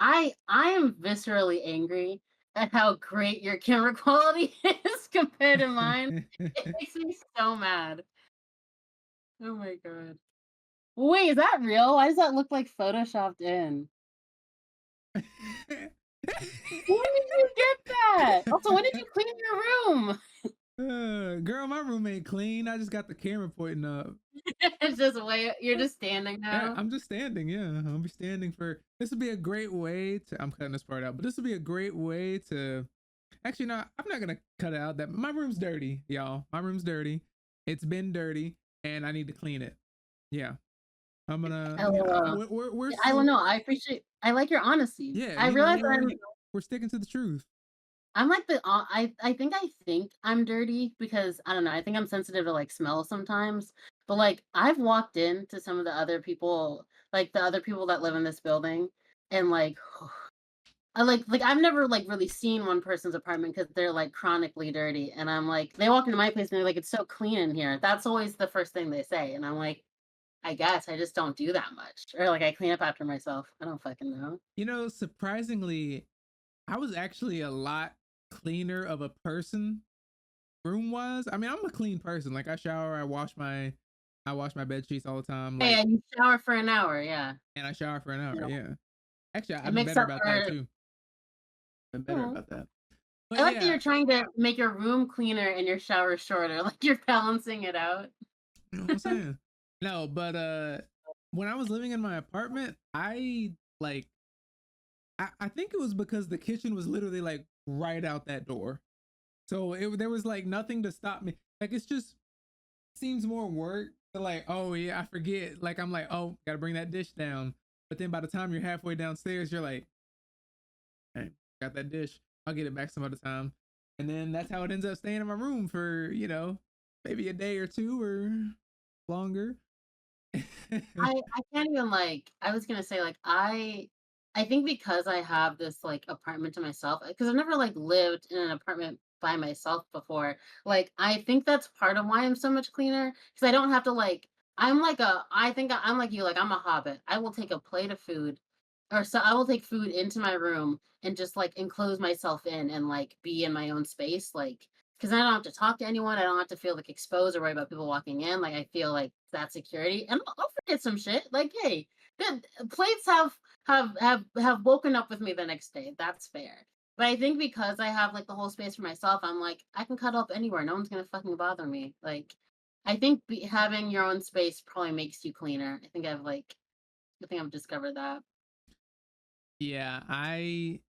I am viscerally angry at how great your camera quality is compared to mine. It makes me so mad. Oh my god. Wait, is that real? Why does that look like photoshopped in? When did you get that? Also, when did you clean your room? Girl, my room ain't clean. I just got the camera pointing up. It's just way you're just standing Yeah, now. I'm just standing. Yeah, I'll be standing for. This would be a great way to. I'm cutting this part out, but this would be a great way to. Actually, no, I'm not gonna cut out that. My room's dirty, y'all. My room's dirty. It's been dirty, and I need to clean it. Yeah, I'm gonna. You know, LOL. we're Yeah, I don't so. know. I like your honesty. Yeah, I you know, realize we're sticking to the truth. I'm like I think I'm dirty because I don't know, I think I'm sensitive to, like, smell sometimes, but, like, I've walked into some of the other people like, the other people that live in this building, and, like, I've never, like, really seen one person's apartment because 'cause they're, like, chronically dirty, and I'm like they walk into my place and they're like, "It's so clean in here." That's always the first thing they say, and I'm like, "I guess I just don't do that much." Or, like, I clean up after myself. I don't fucking know. You know, surprisingly, I was actually a lot cleaner of a person room wise. I mean, I'm a clean person. Like I shower, I wash my bed sheets all the time. Yeah, Like, yeah, you shower for an hour, yeah. and I shower for an hour. You know, Yeah, actually, it I've been makes better up about that for too. Been better oh. about that. I But like that yeah, you're trying to make your room cleaner and your shower shorter, like, you're balancing it out. you know what I'm saying. No, but when I was living in my apartment, like I think it was because the kitchen was literally like right out that door. So there was like nothing to stop me. Like it's just seems more work to like, oh yeah, I forget. Like I'm like, oh, gotta bring that dish down. But then by the time you're halfway downstairs, you're like, hey, got that dish. I'll get it back some other time. And then that's how it ends up staying in my room for, maybe a day or two or longer. I can't even, like I was gonna say, like, I think because I have this, like, apartment to myself, because 'cause I've never, like, lived in an apartment by myself before, like, I think that's part of why I'm so much cleaner, because I don't have to, like I think I'm like you, like, I'm a hobbit. I will take a plate of food or so I will take food into my room and just, like, enclose myself in and, like, be in my own space, like, because I don't have to talk to anyone, I don't have to feel, like, exposed or worry about people walking in, like, I feel like that security, and I'll forget some shit, like, hey, the plates have woken up with me the next day, that's fair. But I think because I have, like, the whole space for myself, I'm like, I can cuddle up anywhere, no one's gonna fucking bother me, like, I think having your own space probably makes you cleaner. I think I've discovered that. Yeah, I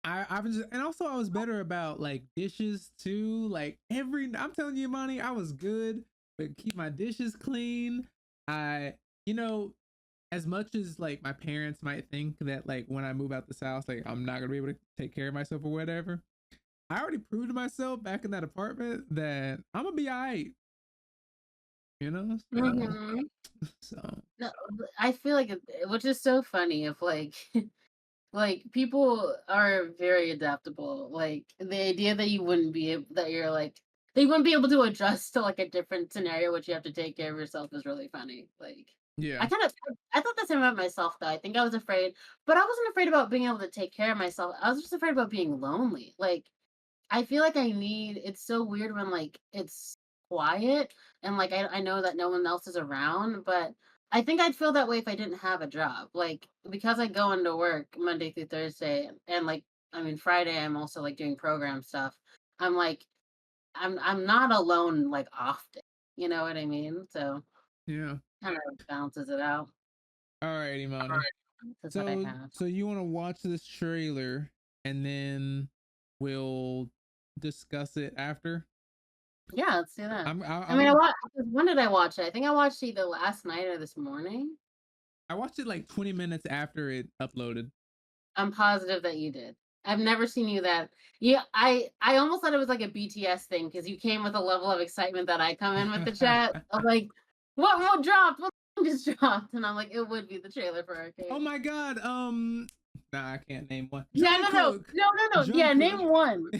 was and also I was better about like dishes too. Like I'm telling you, Monty, I was good, but keep my dishes clean. I you know, as much as like my parents might think that like when I move out this house, like I'm not gonna be able to take care of myself or whatever. I already proved to myself back in that apartment that I'm gonna be alright, you know? So Mhm. so No, I feel like which is so funny if like like people are very adaptable. Like the idea that you wouldn't be able that you're like they wouldn't be able to adjust to like a different scenario which you have to take care of yourself is really funny. Like yeah. I thought the same about myself though. I think I was afraid, but I wasn't afraid about being able to take care of myself. I was just afraid about being lonely. Like I feel like it's so weird when, like, it's quiet and, like, I know that no one else is around, but I think I'd feel that way if I didn't have a job. Like, because I go into work Monday through Thursday and, like, I mean, Friday, I'm also, like, doing program stuff. I'm like, I'm not alone, like, often. You know what I mean? So, Yeah. kind of balances it out. Alrighty, Monty. That's what I So have. so you wanna watch this trailer and then we'll discuss it after? Yeah, let's do that. I I mean, wanna when did I watch it? I think I watched it either last night or this morning. I watched it like 20 minutes after it uploaded. I'm positive that you did. I've never seen you that yeah, I almost thought it was like a BTS thing because you came with a level of excitement that I come in with the chat of like, "What dropped? What just dropped?" And I'm like, "It would be the trailer for Oh Arcane." my god, nah, I can't name one. Yeah, no, no. Jungkook. No, no, no. Yeah, Jungkook. name one.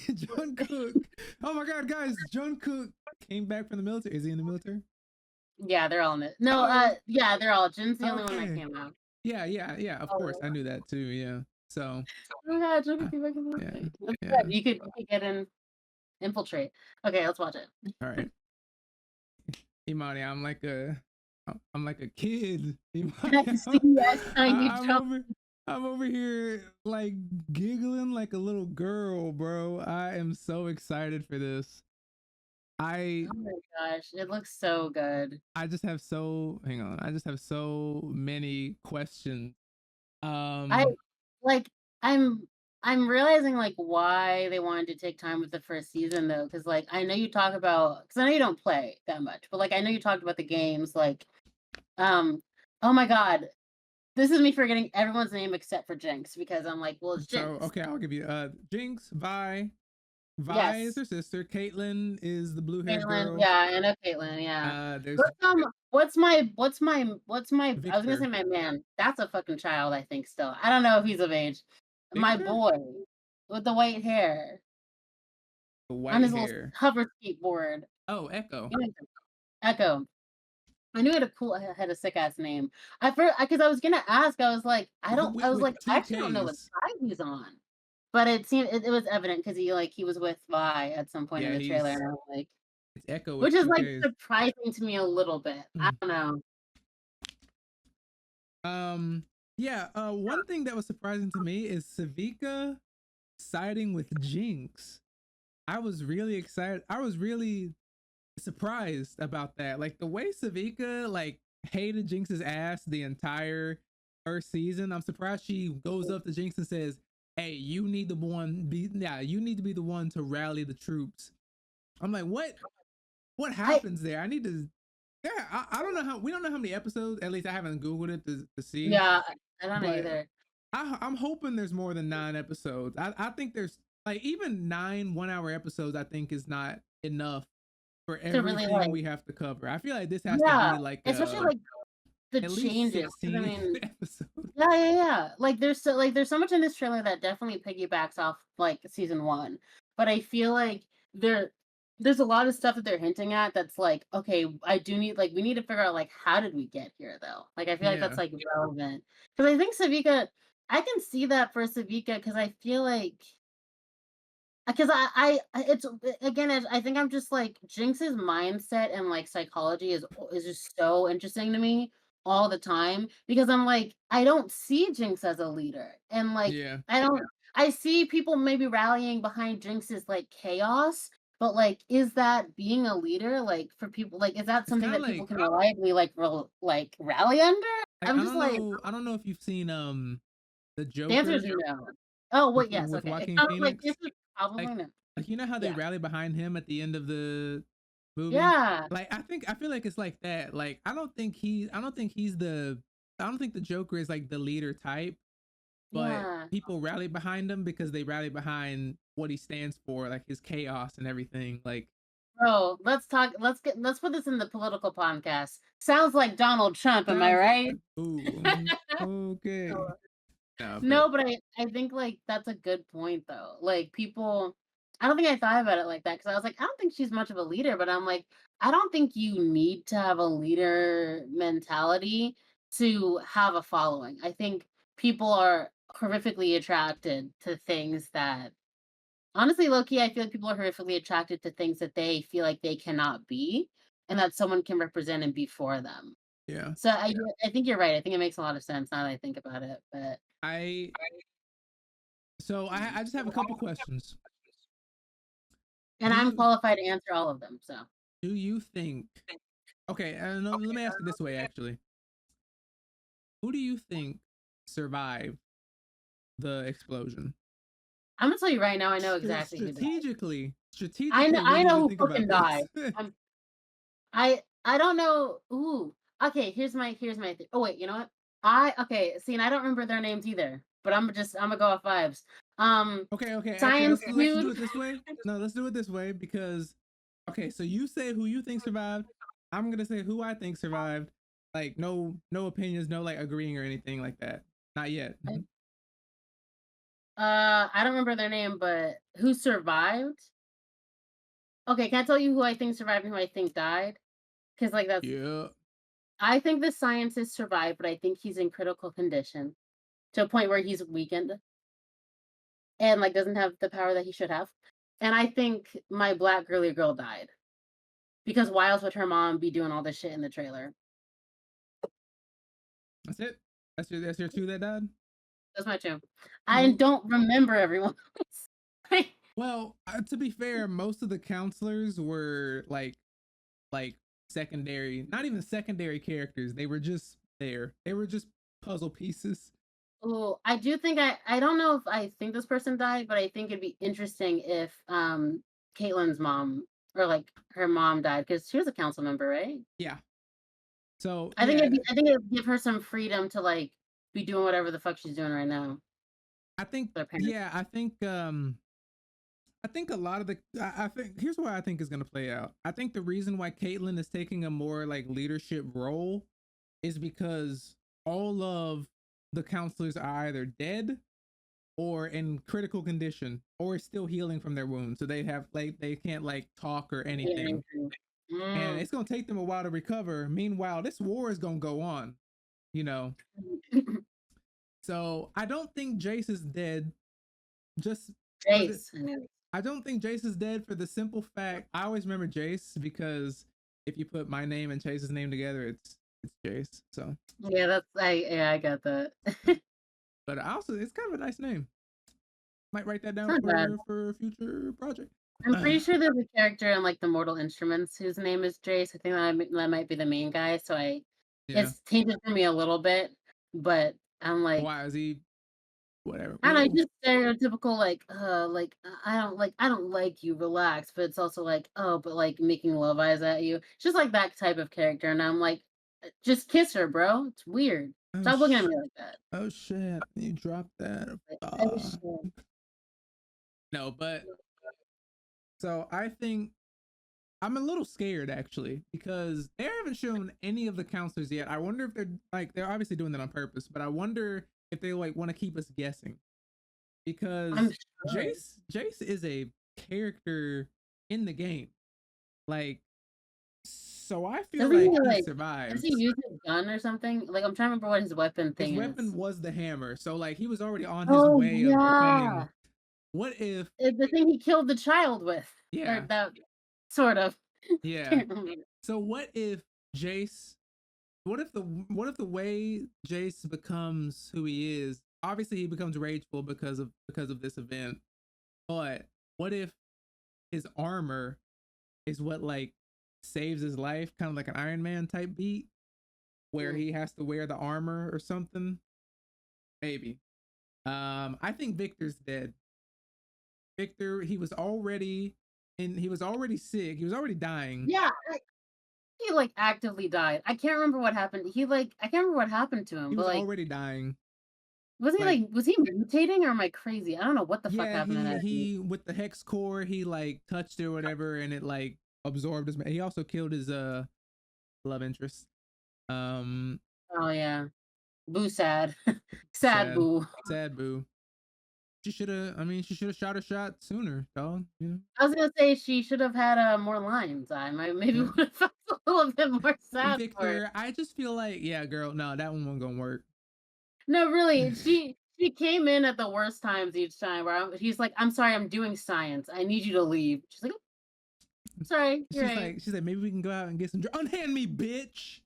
Jungkook. Oh my god, guys, Jungkook came back from the military. Is he in the military? Yeah, they're all in it. No, Oh, yeah, they're all Jin's the only one that okay. came out. yeah. Of course, I Oh, knew that too. Yeah. So, my god, trying to uh, see if I can yeah, okay. That's good. yeah. You could get in infiltrate. Okay, let's watch it. All right, Imani, I'm like a kid. Imani, Yes, yes, tiny I'm jump. over, I'm over here like giggling like a little girl, bro. I am so excited for this. I Oh my gosh, it looks so good. I just have so hang on. I just have so many questions. I Um, like I'm I'm realizing like why they wanted to take time with the first season though, because like I know you talk about because I know you don't play that much, but like I know you talked about the games like um oh my god, this is me forgetting everyone's name except for Jinx because I'm like, well it's so Jinx. okay, I'll give you Jinx, Vi. Vi is Yes. her sister. Caitlyn is the blue haired Caitlyn, girl. yeah, I know Caitlyn, yeah. There's I was gonna say Victor, my man. That's a fucking child, I think still. I don't know if he's of age. My Victor, boy with the white hair the on white his little hair. hover skateboard. Oh, Echo. Echo. I knew it had a sick ass name. I first because I was gonna ask. I was like, With I two actually don't know what K's. side he's on. But it was evident because he was with Vi at some point in Yeah, the trailer, he's and I was like, it's Echo which with is two like K's. surprising to me a little bit. I Mm. don't know. Um, yeah. One thing that was surprising to me is Savika siding with Jinx. I was really excited. I was really surprised about that. Like the way Savika like hated Jinx's ass the entire first season. I'm surprised she goes up to Jinx and says, "Hey, you need to be the one to rally the troops." I'm like, what I happens there? I need to. Yeah, I don't know how. We don't know how many episodes. At least I haven't googled it to see. yeah, I don't know But either. I'm hoping there's more than 9 episodes. I think there's like even 9 1 hour episodes. I think is not enough for To really everything like, we have to cover. I feel like this has to yeah, be like especially like the at least changes. Because I 16 mean, episodes. yeah, yeah, yeah. Like there's so much in this trailer that definitely piggybacks off like season one. But I feel like there there's a lot of stuff that they're hinting at that's like, okay, I do need like we need to figure out like how did we get here though? Like I feel like that's Yeah, like relevant. Because I think Savika I can see that for Savika because I feel like because it's again, I think I'm just like Jinx's mindset and like psychology is just so interesting to me all the time because I'm like I don't see Jinx as a leader and like yeah. I don't I see people maybe rallying behind Jinx's like chaos, but like is that being a leader like for people like is that It's something kind of that people like can reliably like rally under? I'm I just don't like know. I don't know if you've seen the the answer is Joker no. Oh wait, yes, with okay. It Joaquin sounds like this Phoenix. is Like probably no. you know how they Yeah. rally behind him at the end of the movie? Yeah. Like I feel like it's like that. Like I don't think the Joker is like the leader type, but Yeah. people rally behind him because they rally behind what he stands for, like his chaos and everything. Like Bro, let's put this in the political podcast. Sounds like Donald Trump, am I sounds right? ooh okay. No, but No, but I think, like, that's a good point, though. Like, people I don't think I thought about it like that because I was like, "I don't think she's much of a leader," but I'm like, I don't think you need to have a leader mentality to have a following. I think people are horrifically attracted to things that honestly, low key, I feel like people are horrifically attracted to things that they feel like they cannot be, and that someone can represent and be for them. yeah. So I think you're right. I think it makes a lot of sense now that I think about it. But I so I just have a couple questions. and Do I'm you qualified to answer all of them. So do you think okay, no, let me ask it this way actually. Who do you think survived the explosion? I'm gonna tell you right now. I know exactly who died. Strategically, what I do you know who think fucking about died. this? I don't know. Ooh. Okay. Here's my thing. Oh wait. You know what? Okay. See, and I don't remember their names either. But I'm gonna go off vibes. Um, Okay. Science Let's do dude. it this way. No, let's do it this way because okay, so you say who you think survived. I'm gonna say who I think survived. Like no opinions, no like agreeing or anything like that. Not yet. I don't remember their name, but who survived? Okay, can I tell you who I think survived and who I think died? Because like that's Yeah. I think the scientist survived, but I think he's in critical condition to a point where he's weakened and, like, doesn't have the power that he should have. And I think my black girly girl died because why else would her mom be doing all this shit in the trailer? That's it. That's your two that died. That's my 2. I Well, don't remember everyone else. well, to be fair, most of the counselors were like secondary, not even secondary characters. They were just there. They were just puzzle pieces. Oh, I do think I don't know if I think this person died, but I think it'd be interesting if, Caitlin's mom or, like, her mom died because she was a council member, right? Yeah. So I think yeah, it'd give her some freedom to, like, be doing whatever the fuck she's doing right now I think with her parents. yeah, I think a lot of the I think here's why I think is gonna play out. I think the reason why Caitlyn is taking a more like leadership role is because all of the counselors are either dead or in critical condition or still healing from their wounds. So they have like they can't like talk or Yeah, anything. And mm. it's gonna take them a while to recover. Meanwhile, this war is gonna go on, you know. So I don't think Jace is dead just for the Jace, I know. I don't think Jace is dead for the simple fact I always remember Jace because if you put my name and Chase's name together, it's Jace. So, Yeah, I got that. but also it's kind of a nice name. Might write that It's down not bad. for a future project. I'm pretty sure there's a character in, like, the Mortal Instruments whose name is Jace. I think that might be the main guy, so I Yeah. it's tainted for me a little bit, but I'm like, Why is he whatever? I don't know, Well, just stereotypical, like, I don't like you, relax, but it's also like, "Oh, but, like, making love eyes at you." It's just like that type of character, and I'm like, Just kiss her, bro. It's weird. oh Stop looking at sh- me like that." oh shit! You dropped that. Like, "Oh, shit." No, but so I think I'm a little scared actually because they haven't shown any of the counselors yet. I wonder if they're obviously doing that on purpose, but I wonder if they like want to keep us guessing I'm because sure. Jace is a character in the game. Like so I feel Doesn't like he, he like does he survives. use his gun or something? Like, I'm trying to remember what his weapon His thing weapon is. was the hammer. So like he was already on his Oh, way of becoming yeah. what if The thing he killed the child with, or yeah, that sort of. yeah. Can't remember. So what if Jace what if the way Jace becomes who he is, obviously he becomes rageful because of this event, but what if his armor is what like saves his life, kind of like an Iron Man type beat, where Mm. he has to wear the armor or something? Maybe. I think Victor's dead. Victor, he was already sick. He was already dying. Yeah, he, like, actively died. I can't remember what happened. I can't remember what happened to him, He but, was like, already dying. Like was he mutating or am I crazy? I don't know what the fuck yeah, happened to that dude. he with the hex core, he like touched it or whatever, and it like absorbed his. He also killed his love interest. Um, Oh, yeah. Boo sad. Sad sad, boo. sad boo. She should have. I mean, she should have shot her shot sooner, dog. You know. I was gonna say she should have had, more lines. I might maybe Yeah. would have felt a little bit more sad for her. Victor, I just feel like, yeah, girl, no, that one won't gonna work. No, really, she came in at the worst times each time where he's like, "I'm sorry, I'm doing science. I need you to leave." She's like, "Oh, sorry, you're right." She's like, maybe we can go out and get some. Unhand me, bitch.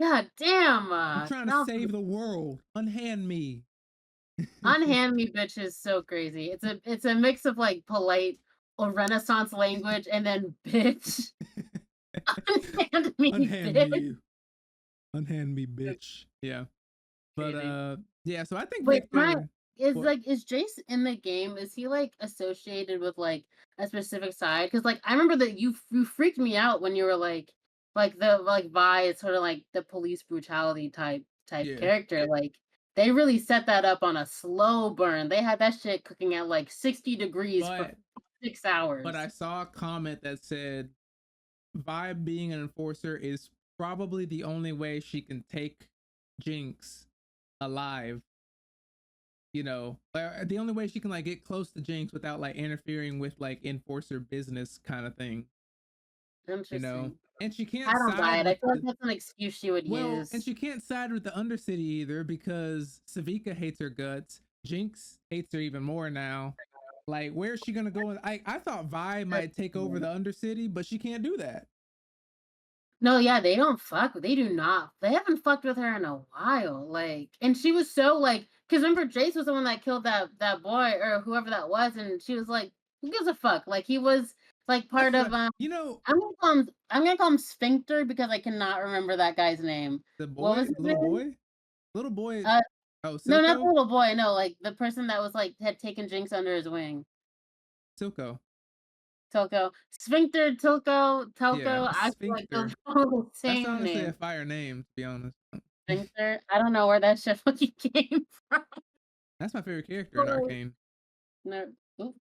God damn, I'm trying to now save the world. Unhand me. unhand me bitch is so crazy. It's a mix of, like, polite or Renaissance language and then bitch. Unhand me, Unhand bitch. me. Unhand me, bitch. Yeah. But Crazy. yeah, so I think Wait, my Victor what is Jace in the game? Is he, like, associated with, like, a specific side? Because, like, I remember that you freaked me out when you were like Vi is sort of like the police brutality type yeah. character. Like, they really set that up on a slow burn. They had that shit cooking at, like, 60 degrees for But 6 but hours. I saw a comment that said Vibe being an enforcer is probably the only way she can take Jinx alive. You know, the only way she can like get close to Jinx without like interfering with like enforcer business kind of thing. You know, Interesting. And she I can't don't buy side it. I with feel like the that's an excuse she would well, and use. she can't side with the Undercity either because Savika hates her guts. Jinx hates her even more now. Like, where's she gonna go? I thought Vi might take over the Undercity, but she can't do that. No, yeah, they don't fuck. They do not. They haven't fucked with her in a while. Like, and she was so like, because remember, Jace was the one that killed that boy or whoever that was, and she was like, "Who gives a fuck?" Like, he was like That's part of. right. You know, I'm gonna call him Sphincter because I cannot remember that guy's name. the What boy, was his little name? boy, little boy. Uh, Oh, no, not the Silco, little boy. No, like the person that was like had taken Jinx under his wing. Silco. Tilko, Sphincter, Tilko, Yeah, Telko. I feel like those Sphincter. are all the That's same honestly a name. fire name, to be honest. Sphincter. I don't know where that shit fucking came from. That's my favorite character in But, Arcane. no, oop.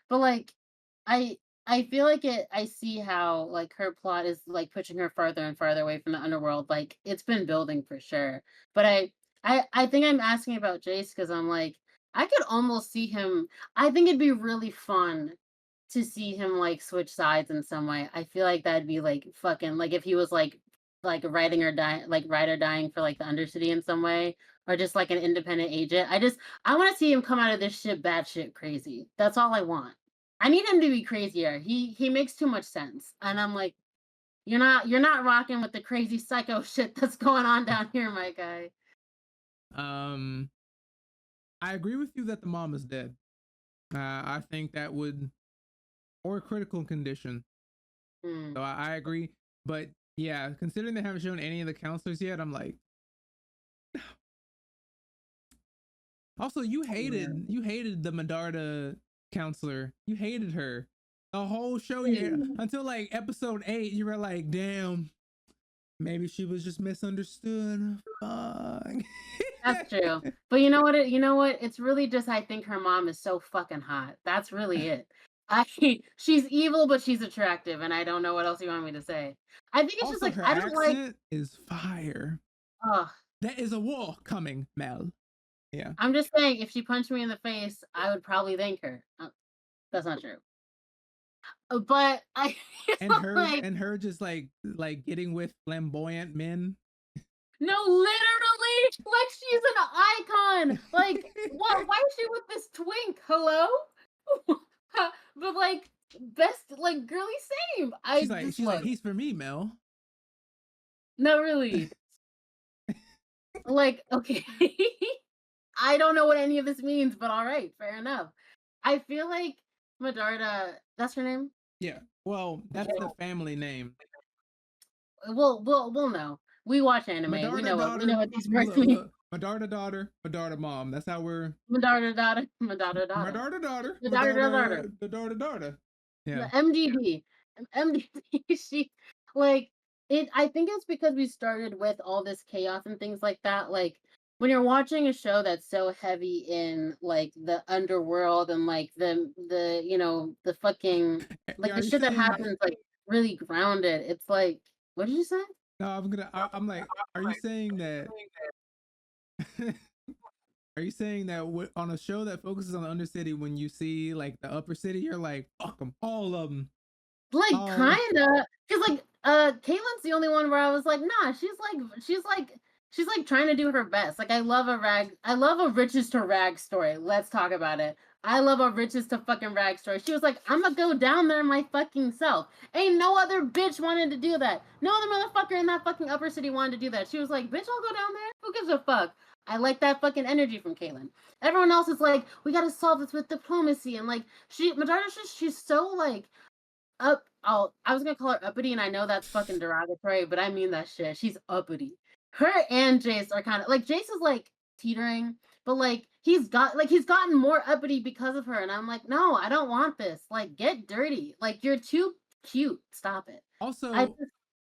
But like, I, I feel like it. I see how like her plot is like pushing her farther and farther away from the underworld. Like it's been building for sure. But I think I'm asking about Jace because I'm like, I could almost see him. I think it'd be really fun to see him like switch sides in some way. I feel like that'd be like fucking like if he was like writing or dying like ride or dying for like the Undercity in some way, or just like an independent agent. I want to see him come out of this shit batshit crazy. That's all I want. I need him to be crazier. He makes too much sense. And I'm like, you're not rocking with the crazy psycho shit that's going on down here, my guy. Um, I agree with you that the mom is dead. I think that would or critical condition. Hmm. So I agree. But yeah, considering they haven't shown any of the counselors yet, I'm like, also you hated the Medarda counselor. You hated her. The whole show you Yeah. until like episode 8, you were like, damn, maybe she was just misunderstood. Fuck. That's true. But you know what? It's really just I think her mom is so fucking hot. That's really it. I she's evil, but she's attractive, and I don't know what else you want me to say. I think it's just Also, like her I don't like. accent is fire. Ugh. There is a war coming, Mel. Yeah. I'm just saying, if she punched me in the face, I would probably thank her. That's not true. But I And feel her like and her just like getting with flamboyant men. no, literally, like she's an icon. Like what? Why is she with this twink? Hello? But like best, like girly same. I just She's like, love. he's for me, Mel. No, really. Like, okay. I don't know what any of this means, but all right, fair enough. I feel like Medarda, that's her name? Yeah. Well, that's the family name. We'll know. We watch anime. We Medarda know what we know daughter. what these words Look, mean. look. Medarda daughter, Medarda mom. That's how we're Medarda daughter, Medarda daughter. Medarda daughter, Medarda daughter. Medarda the daughter daughter. Yeah. The MDD. MDD, she like it I think it's because we started with all this chaos and things like that. Like when you're watching a show that's so heavy in like the underworld and like the fucking like Yeah, the are you shit that saying happens like really grounded. It's like what did you say? no, I'm like, are you saying that are you saying that on a show that focuses on the undercity, when you see like the upper city, you're like, fuck them, all of them, Like, all. kinda, cause like, Caitlin's the only one where I was like, "Nah, she's like trying to do her best." Like, I love a riches to rag story. Let's talk about it. I love a riches to fucking rag story. She was like, "Imma go down there my fucking self." Ain't no other bitch wanted to do that. No other motherfucker in that fucking upper city wanted to do that. She was like, "Bitch, I'll go down there. Who gives a fuck?" I like that fucking energy from Caitlyn. Everyone else is like, "We gotta solve this with diplomacy," and like, Madara's just she's so like I was gonna call her uppity, and I know that's fucking derogatory, but I mean that shit. She's uppity. Her and Jace are kind of like Jace is like teetering, but like he's gotten more uppity because of her, and I'm like, no, I don't want this. Like, get dirty. Like you're too cute. Stop it. I Also, just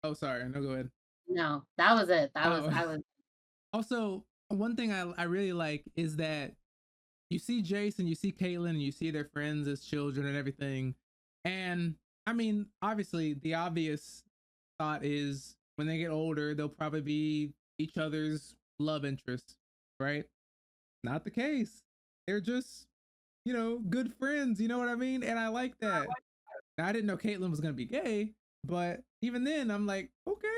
oh sorry, no, go ahead. no. That was it. That was Oh, I was also one thing I really like is that you see Jason, you see Caitlyn, and you see their friends as children and everything. And I mean, obviously, the obvious thought is when they get older, they'll probably be each other's love interests, right? Not the case. They're just, good friends. You know what I mean? And I like that. Now, I didn't know Caitlyn was gonna be gay, But even then, I'm like, okay.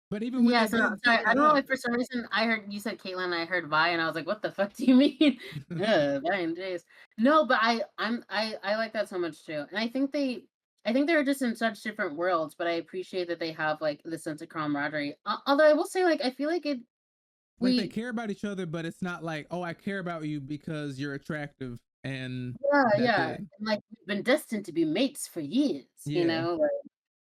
But even when Yeah, they so did sorry, set I that don't know up, if for some reason I heard you said Caitlin and I heard Vi and I was like, "What the fuck do you mean?" Vi and Jace. No, but I like that so much too. And I think they're just in such different worlds, but I appreciate that they have like the sense of camaraderie. Although I will say like I feel like it like they we care about each other, but it's not like, oh, I care about you because you're attractive and yeah, that's yeah. it. And like we've been destined to be mates for years, you Yeah. know?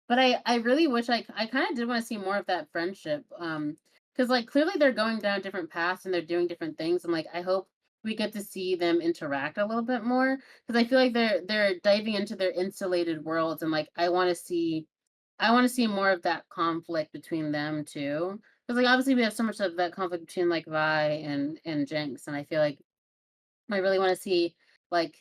But I really wish I kinda did wanna see more of that friendship, because like, clearly they're going down different paths and they're doing different things, and, like, I hope we get to see them interact a little bit more because I feel like they're diving into their insulated worlds, and, like, I wanna see more of that conflict between them too. Because like, obviously, we have so much of that conflict between, like, Vi and Jinx, and I feel like I really wanna see, like,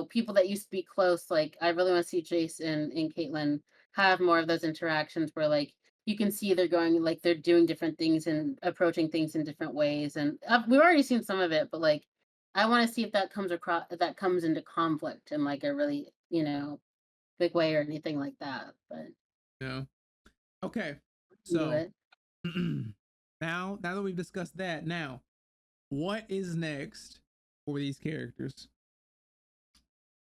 people that used to be close, like, I really wanna see Jace and Caitlyn have more of those interactions where, like, you can see they're doing different things and approaching things in different ways, and, we've already seen some of it, but, like, I wanna see if that comes into conflict in, like, a really, big way or anything like that, but Yeah. Okay. do So it. now that we've discussed that, now what is next for these characters?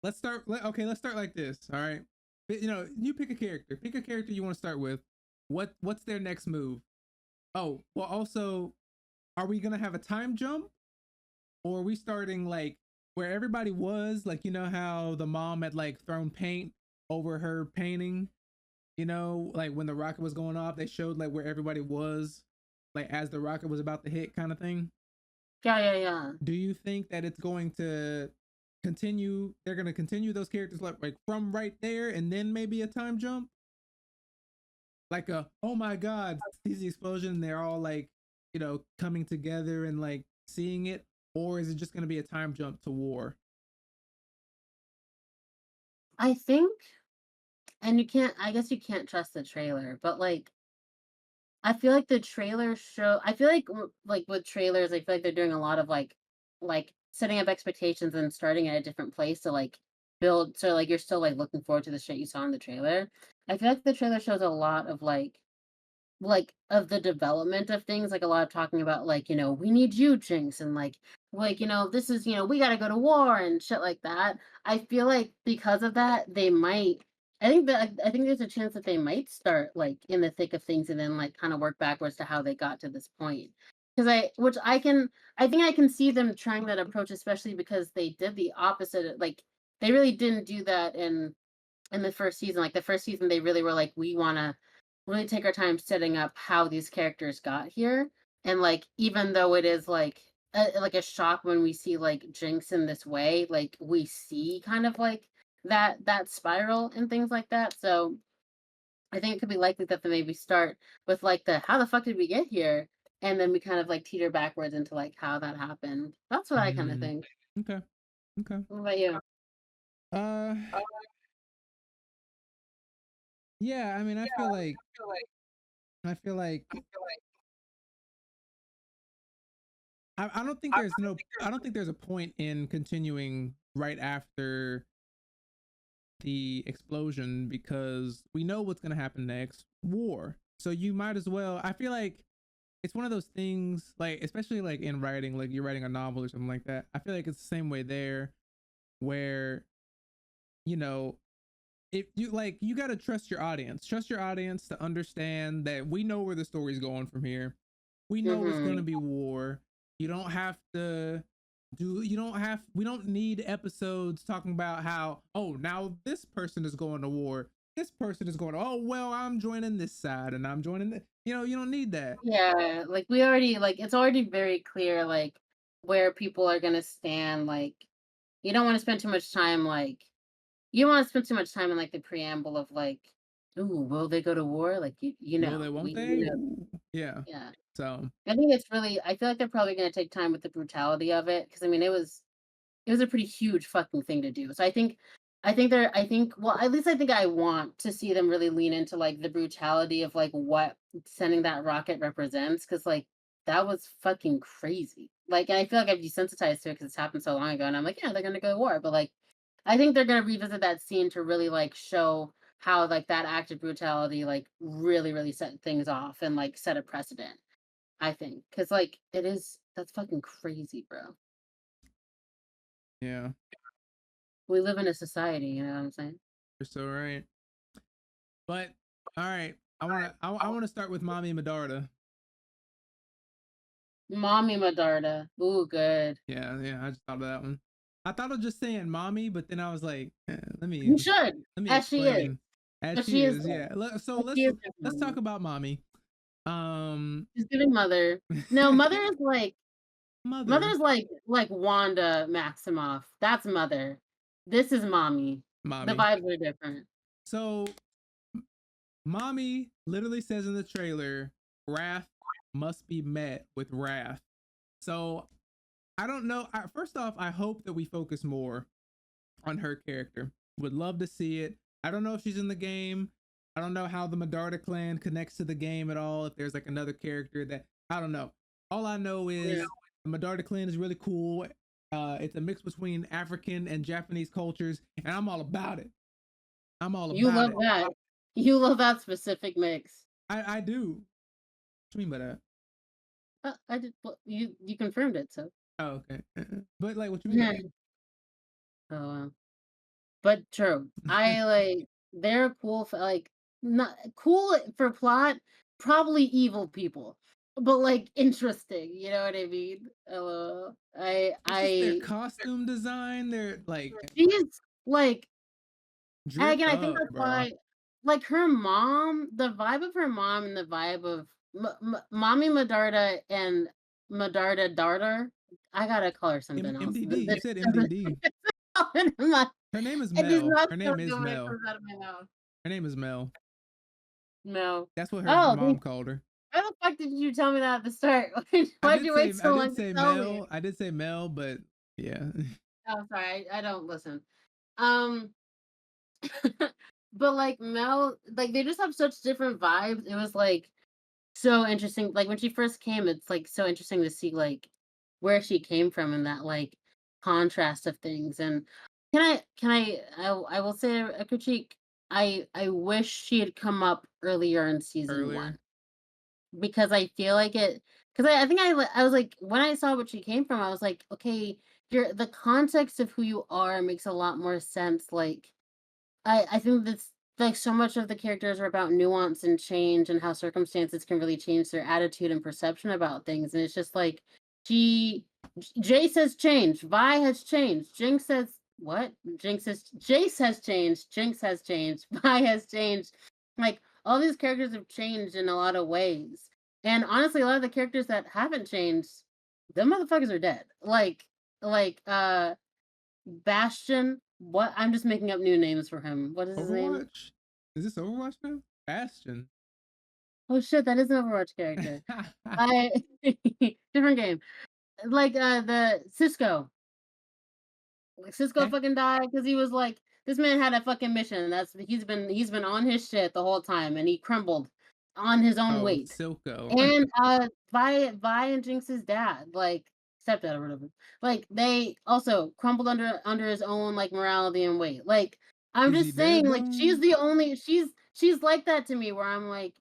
Let's start like this. All right. You pick a character. Pick a character you want to start with. What's their next move? Oh, well, also, are we gonna have a time jump, or are we starting like where everybody was? Like, you know how the mom had like thrown paint over her painting. Like when the rocket was going off, they showed like where everybody was, like as the rocket was about to hit, kind of thing. Yeah, yeah, yeah. Do you think that it's going to continue? They're going to continue those characters like from right there, and then maybe a time jump, like a oh my god, sees the explosion. And they're all like, coming together and like seeing it, or is it just going to be a time jump to war? I think and I guess you can't trust the trailer, but, like, I feel like the trailer show I feel like like with trailers, I feel like they're doing a lot of like setting up expectations and starting at a different place to like build so like you're still like looking forward to the shit you saw in the trailer. I feel like the trailer shows a lot of of the development of things, like a lot of talking about like, we need you, Jinx, and this is, we gotta go to war and shit like that. I feel like because of that, they might I think there's a chance that they might start like in the thick of things and then like kind of work backwards to how they got to this point. Because I think I can see them trying that approach, especially because they did the opposite. Like they really didn't do that in the first season. Like the first season, they really were like, we want to really take our time setting up how these characters got here. And like, even though it is like a shock when we see like Jinx in this way, like we see kind of like that spiral and things like that. So I think it could be likely that they maybe start with like the how the fuck did we get here? And then we kind of like teeter backwards into like how that happened. That's what I kind of Mm, think. okay. Okay. What about you? Uh, yeah. I mean, I feel like I don't think there's no I don't think there's a point in continuing right after the explosion because we know what's going to happen next, war. So you might as well, I feel like it's one of those things, like especially like in writing, like you're writing a novel or something like that. I feel like it's the same way there, where you know if you like, you got to trust your audience to understand that we know where the story's going from here. We know it's going Mm-hmm. to be war. You don't have to you don't have we don't need episodes talking about how, oh, now this person is going to war, this person is going to, oh well, I'm joining this side and I'm joining the, you don't need that. Yeah, like we already like it's already very clear like where people are gonna stand. Like you don't want to spend too much time you don't want to spend too much time in like the preamble of like, ooh, will they go to war? Like Will they, won't they? we know, Ooh, yeah. yeah. So I think it's really I feel like they're probably gonna take time with the brutality of it because I mean it was a pretty huge fucking thing to do. So I think well, at least I think I want to see them really lean into like the brutality of like what sending that rocket represents cuz like that was fucking crazy. Like and I feel like I've desensitized to it cuz it's happened so long ago and I'm like, yeah, they're going to go to war, but like I think they're going to revisit that scene to really like show how like that act of brutality like really, really set things off and like set a precedent, I think. Cause like it is that's fucking crazy, bro. Yeah, We live in a society, you know what I'm saying? you're so right. But all right, I wanna start with Mommy Medarda. Mommy Medarda. Ooh, good. Yeah, yeah, I just thought of that one. I thought of just saying mommy, but then I was like, You should, let me as she is. explain. As But she she is is, good. yeah. So But she is let's talk definitely. about mommy. Um, She's giving mother. No, mother is like mother, mother's like Wanda Maximoff. That's mother. This is mommy. The mommy. vibes are different. So mommy literally says in the trailer, wrath must be met with wrath. So I don't know. First off, I hope that we focus more on her character. Would love to see it. I don't know if she's in the game. I don't know how the Medarda clan connects to the game at all. If there's like another character that I don't know. All I know Yeah. is the Medarda clan is really cool. It's a mix between African and Japanese cultures, and I'm all about it. I'm all You about love it. that. You love that specific mix. I do. What do you mean by that? I did. Well, you confirmed it, so. Oh, okay. But like, what you mean by Yeah. that? Oh, wow. But true. I like they're cool for like not cool for plot, probably evil people. But like interesting, you know what I mean? It's just their I costume design. They're like she's like and drip again, I think up, that's bro. why like her mom, the vibe of her mom and the vibe of Mommy Medarda and Medarda Darter. I gotta call her something else. MDD. You said MDD. Her name is It does Mel. not Her name sound is good when it Mel. comes out of my mouth. Her name is Mel. No. That's what her Oh, mom called her. why the fuck did you tell me that at the start? Why'd you wait I so did long to say tell me? Mel. I did say Mel, but yeah. Oh, sorry, I don't listen. Um, but like Mel, like they just have such different vibes. It was like so interesting. Like when she first came, it's like so interesting to see like where she came from and that like contrast of things. And I will say a critique. I wish she had come up earlier in season one Earlier. because I feel like it. Because I think I was like when I saw what she came from, I was like, okay, the context of who you are makes a lot more sense. Like I think that's like so much of the characters are about nuance and change and how circumstances can really change their attitude and perception about things. And it's just like she Jay says change, Vi has changed, Jinx says what? Jinx says Jace has changed, Jinx has changed, Vi has changed. Like all these characters have changed in a lot of ways. And honestly, a lot of the characters that haven't changed, them motherfuckers are dead. Like Bastion. What? I'm just making up new names for him. What is his name? Overwatch? Is this Overwatch now? Bastion. Oh shit, that is an Overwatch character. I different game. Like the Cisco. Like Cisco Eh? fucking died because he was like this man had a fucking mission. That's he's been on his shit the whole time and he crumbled on his own Oh, weight. Silco. And Vi and Jinx's dad, like stepdad or whatever, like they also crumbled under his own like morality and weight. Like I'm Is he just saying, dead like though? she's like that to me where I'm like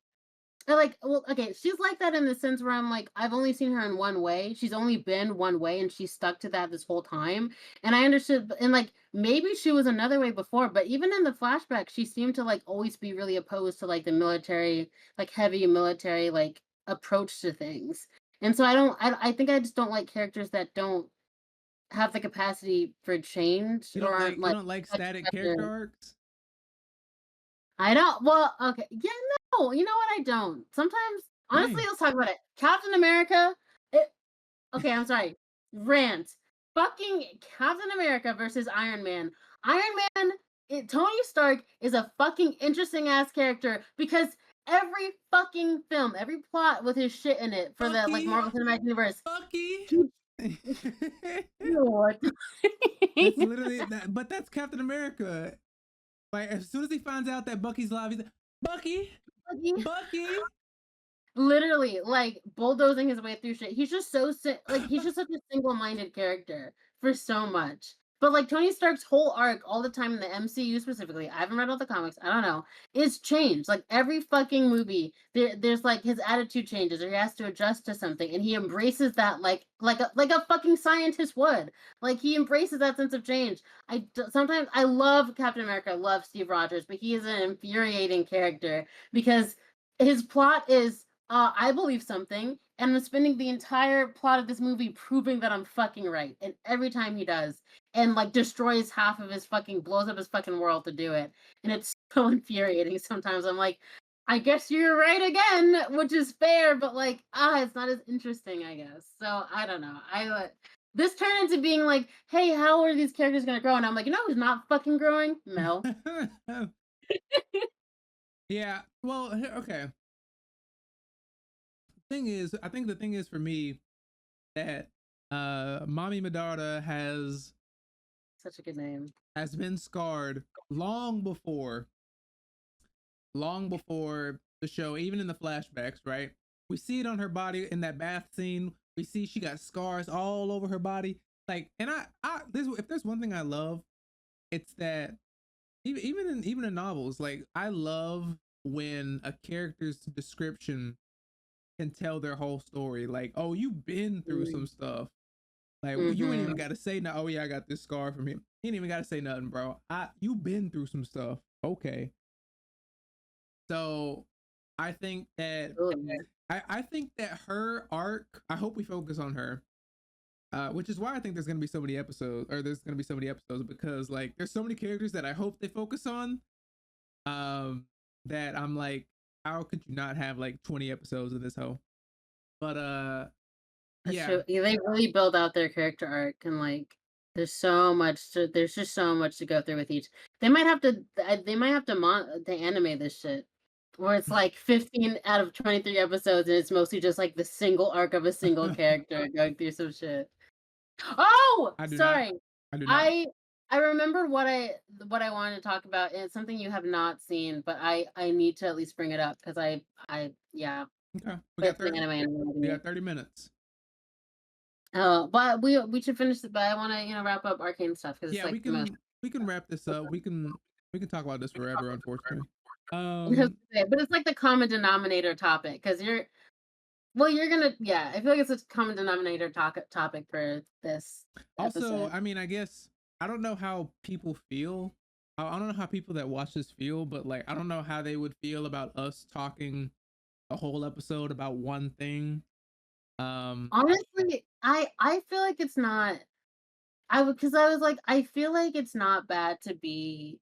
I like well, okay, she's like that in the sense where I'm like, I've only seen her in one way. She's only been one way and she's stuck to that this whole time. And I understood and like maybe she was another way before, but even in the flashback, she seemed to like always be really opposed to like the military, like heavy military like approach to things. And so I think I just don't like characters that don't have the capacity for change or aren't You like don't like static character accepted. arcs? I don't well, okay. Yeah, no, you know what? I don't. Sometimes honestly, Same. let's talk about it. Captain America, it okay, I'm sorry. Rant. Fucking Captain America versus Iron Man. Iron Man, Tony Stark is a fucking interesting ass character because every fucking film, every plot with his shit in it for the like Bucky. Marvel Cinematic Universe. Bucky. He, what? That's literally that, but that's Captain America. Like as soon as he finds out that Bucky's alive, he's like, Bucky, Bucky. Literally, like bulldozing his way through shit. He's just so like he's just such a single-minded character for so much. But, like, Tony Stark's whole arc all the time in the MCU specifically, I haven't read all the comics, I don't know, is changed. Like, every fucking movie, there's, like, his attitude changes or he has to adjust to something, and he embraces that like a fucking scientist would. Like, he embraces that sense of change. Sometimes I love Captain America, I love Steve Rogers, but he is an infuriating character because his plot is, I believe something, and I'm spending the entire plot of this movie proving that I'm fucking right, and every time he does, and like destroys half of his fucking blows up his fucking world to do it. And it's so infuriating sometimes. I'm like, I guess you're right again, which is fair, but like, it's not as interesting, I guess. So I don't know. This turned into being like, hey, how are these characters gonna grow? And I'm like, you know who's not fucking growing? Mel. Yeah. Well, okay. Thing is, I think the thing is for me that Mommy Medarda Such a good name. has been scarred long before the show, even in the flashbacks, right? We see it on her body in that bath scene. We see she got scars all over her body. Like, and if there's one thing I love, it's that even in novels, like I love when a character's description can tell their whole story. Like, oh, you've been through some stuff. Like, you ain't even Mm-hmm. got to say no. Oh yeah, I got this scar from him. You ain't even got to say nothing, bro. You been through some stuff. Okay, so I think that I think that her arc. I hope we focus on her, which is why I think there's gonna be so many episodes, or there's gonna be so many episodes because like there's so many characters that I hope they focus on. Um, that I'm like, how could you not have like 20 episodes of this hoe? But That's yeah. true. Yeah, they really build out their character arc and like there's just so much to go through with each. They might have to to animate this shit. Where it's like 15 out of 23 episodes and it's mostly just like the single arc of a single character going through some shit. Oh, I do not. sorry. I do not. I I remember what I wanted to talk about, and it's something you have not seen, but I need to at least bring it up because I yeah, Okay. with the anime and We reading got it. 30 minutes. But we should finish it. But I want to wrap up Arcane stuff because it's Yeah, like the most. we can wrap this up. We can talk about this forever, unfortunately. But Um it's like the common denominator topic because you're gonna I feel like it's a common denominator topic for this Also, episode. I mean, I guess I don't know how people feel. I don't know how people that watch this feel, but like I don't know how they would feel about us talking a whole episode about one thing. Um Honestly, I feel like it's not. I would because I was like, I feel like it's not bad to be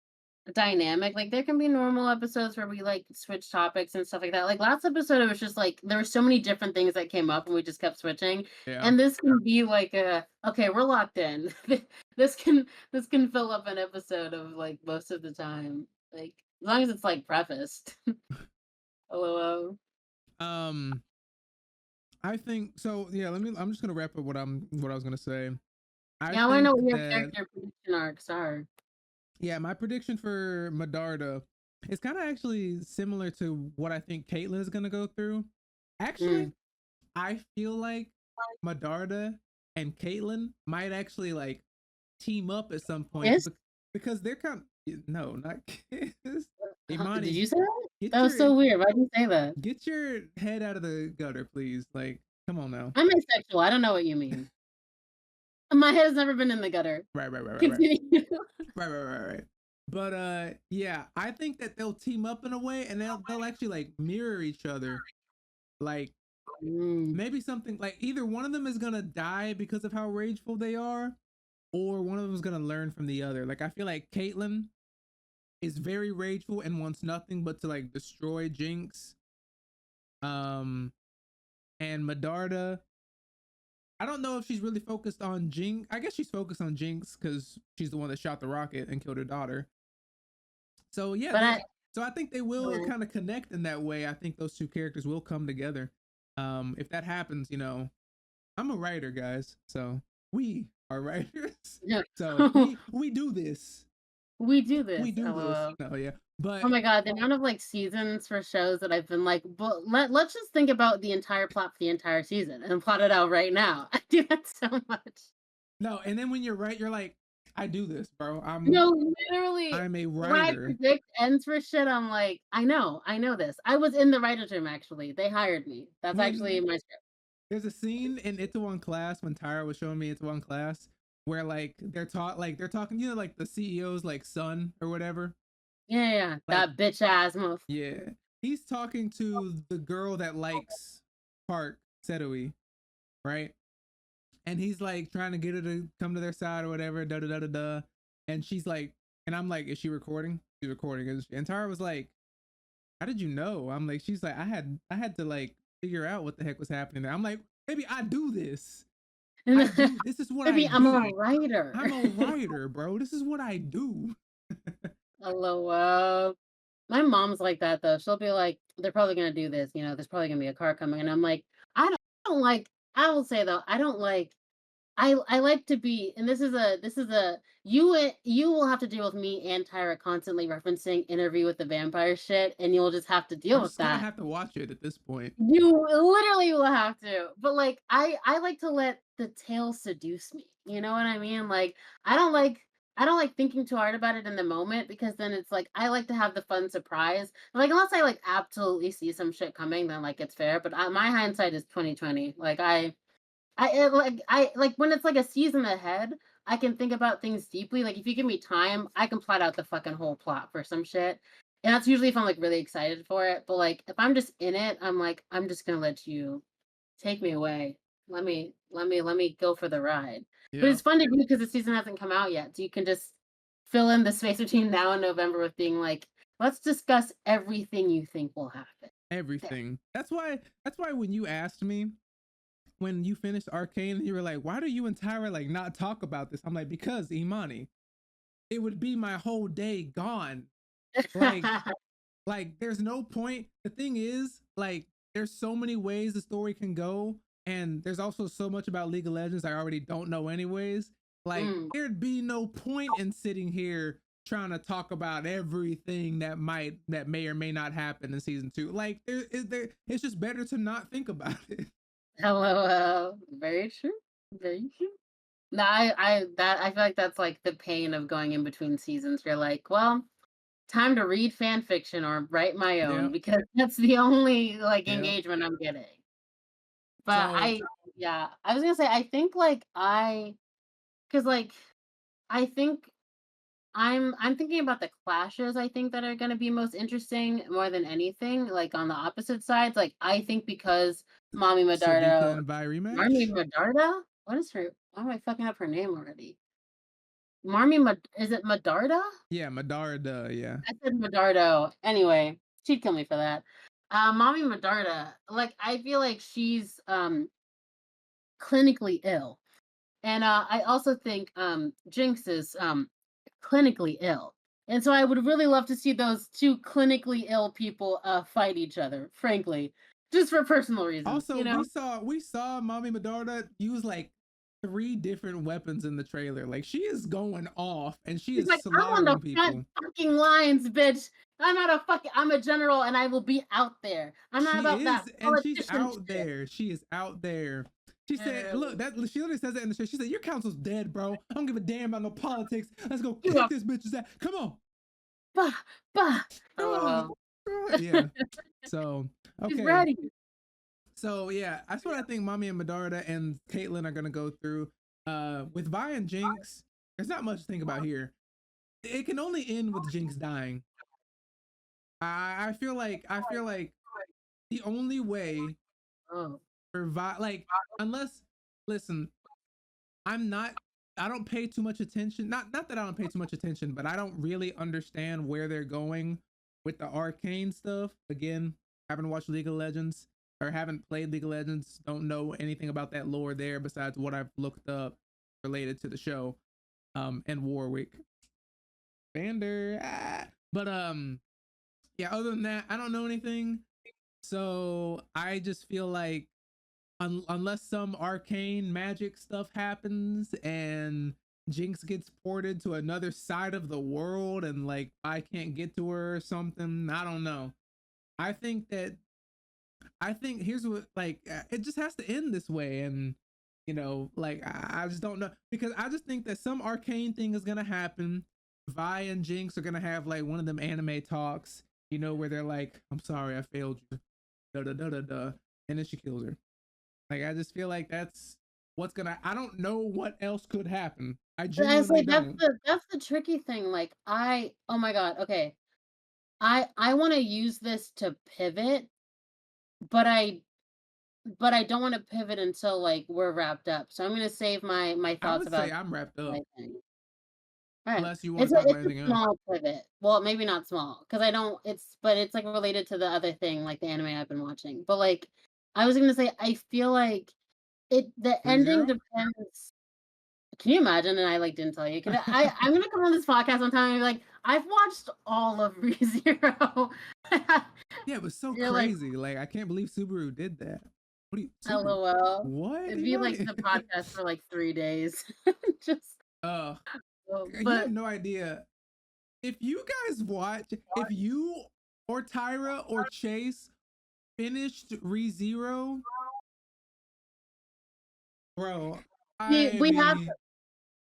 dynamic. Like there can be normal episodes where we like switch topics and stuff like that. Like last episode, it was just like there were so many different things that came up and we just kept switching. yeah. And this can be like a okay, we're locked in. this can fill up an episode of like most of the time. Like as long as it's like prefaced. LOL. Um I think so yeah, I'm just going to wrap up what I was going to say. I Yeah, I want to know think what your that character prediction arcs are. yeah, my prediction for Medarda is kind of actually similar to what I think Caitlyn is gonna go through. Actually, Mm. I feel like Medarda and Caitlyn might actually like team up at some point Yes. because they're kind of no, not kiss. Did Imani, you say that? That get was your so weird. Why did you say that? get your head out of the gutter, please. Like, come on now. I'm asexual, I don't know what you mean. My head has never been in the gutter. Right, right, right, right, right. Continue. Right, right, right, right. But yeah, I think that they'll team up in a way and they'll actually like mirror each other. Like Mm, maybe something like either one of them is gonna die because of how rageful they are, or one of them is gonna learn from the other. Like I feel like Caitlyn is very rageful and wants nothing but to like destroy Jinx. Um and Medarda, I don't know if she's really focused on Jinx. I guess she's focused on Jinx because she's the one that shot the rocket and killed her daughter. So yeah, but so I think they will yeah. kind of connect in that way. I think those two characters will come together. If that happens, I'm a writer, guys. So we are writers. Yeah. So we do this. We do We this, do this. LOL. No, yeah. Oh But my god, the amount of, like, seasons for shows that I've been like, "But let's just think about the entire plot for the entire season and plot it out right now." I do that so much. no, and then when you're right, you're like, I do this, bro. No, literally, I'm a when I writer. predict ends for shit, I'm like, I know this. I was in the writer's room, actually. They hired me. That's actually When my script. there's a scene in It's a One Class when Tyra was showing me It's a One Class where like they're talking, you know, like the CEO's like son or whatever. Yeah, yeah, Like, that bitch ass motherf yeah. He's talking to the girl that likes Park Setui, right? And he's like trying to get her to come to their side or whatever, da da da da da. And she's like, and I'm like, is she recording? She's recording. And Tara was like, how did you know? I'm like, she's like, I had to like figure out what the heck was happening there. I'm like, maybe I do this. I do. This is what I Maybe I'm a do. writer. I'm a writer, bro. This is what I do. LOL. My mom's like that though. She'll be like, "They're probably gonna do this, you know, there's probably gonna be a car coming," and I'm like, I don't like I will say though, I don't like I like to be and this is a you will have to deal with me and Tyra constantly referencing Interview with the Vampire shit, and you'll just have to deal I'm with just gonna that. have to watch it at this point. You literally will have to. But, like, I like to let the tale seduce me, you know what I mean? Like, I don't like I don't like thinking too hard about it in the moment because then it's like I like to have the fun surprise. Like, unless I, like, absolutely see some shit coming, then, like, it's fair, but my hindsight is 2020. Like, I like, when it's, like, a season ahead, I can think about things deeply. Like, if you give me time, I can plot out the fucking whole plot for some shit. And that's usually if I'm, like, really excited for it, but, like, if I'm just in it, I'm like, "I'm just gonna let you take me away. Let me go for the ride." But Yeah. it's fun to do because the season hasn't come out yet, so you can just fill in the space between now and November with being like, "Let's discuss everything you think will happen." There. Everything. That's why when you asked me when you finished Arcane, you were like, why do you and Tyra like not talk about this? I'm like, because Imani, it would be my whole day gone. Like, there's no point. The thing is, like, there's so many ways the story can go, and there's also so much about League of Legends I already don't know anyways. Like, Mm. there'd be no point in sitting here trying to talk about everything that may or may not happen in season two. Like, it's just better to not think about it. LOL. Very true. Very true. No, I feel like that's like the pain of going in between seasons. You're like, well, time to read fan fiction or write my own Yeah, because that's the only like yeah. engagement I'm getting. But So yeah, I was gonna say I think like because like I think I'm thinking about the clashes I think that are gonna be most interesting more than anything. Like on the opposite sides, like I think because Mommy Sadika Medardo, and Vi Marmy rematch. Medarda, what is her? Why am I fucking up her name already? Marmy, is it Medarda? Yeah, Madara. Duh, yeah. I said Medardo. Anyway, she'd kill me for that. Mommy Medarda, like I feel like she's clinically ill. And I also think Jinx is clinically ill. And so I would really love to see those two clinically ill people fight each other, frankly, just for personal reasons, Also, you know? we saw Mommy Medarda use like three different weapons in the trailer. Like she is going off and she He's is like, I'm on the slaughtering front people. fucking lines, bitch. I'm a general and I will be out there. I'm not She about that is, and she's politician out shit. there. She is out there. She said, "Look, Literally. that she literally says that in the show. She said, your council's dead, bro. I don't give a damn about no politics. Let's go You kick are this bitch's ass. Come on, bah, bah. ah, LOL. yeah." So He's okay, ready. so yeah, that's what I think. Mommy and Medarda and Caitlyn are gonna go through. With Vi and Jinx, there's not much to think about here. It can only end with Jinx dying. I feel like the only way Oh. for Vi, like, unless, listen, I'm not. I don't pay too much attention. Not that I don't pay too much attention, but I don't really understand where they're going with the arcane stuff. Again, haven't watched League of Legends or haven't played League of Legends. Don't know anything about that lore there besides what I've looked up related to the show. And Warwick, Vander. But yeah. Other than that, I don't know anything. So I just feel like unless some arcane magic stuff happens and Jinx gets ported to another side of the world and like I can't get to her or something, I don't know. I think that I think here's what, like, it just has to end this way, and Like I just don't know because I just think that some arcane thing is gonna happen. Vi and Jinx are gonna have like one of them anime talks, where they're like, "I'm sorry, I failed you," da da da da da, and then she kills her. Like I just feel like that's what's gonna. I don't know what else could happen. I But I was genuinely like, that's don't. the tricky thing, like, oh my god, okay. I wanna use this to pivot, but I don't wanna pivot until, like, we're wrapped up, so I'm gonna save my I thoughts would say about I'm wrapped my up. thing. Alright. Unless you want It's to a talk about it's a anything else. small pivot. Well, maybe not small, because I don't but it's, like, related to the other thing, like, the anime I've been watching, but, like, I was gonna say, I feel like the ending ReZero? depends. Can you imagine? And I, like, didn't tell you. I'm gonna come on this podcast sometime and be like, "I've watched all of ReZero." Yeah, it was so You're like, crazy. Like I can't believe Subaru did that. What do you Subaru? "LOL." What? It'd be like Imani? the podcast for, like, 3 days. Just uh you have but no idea. If you guys watch, if you or Tyra or Chase finished ReZero, bro, I we have mean,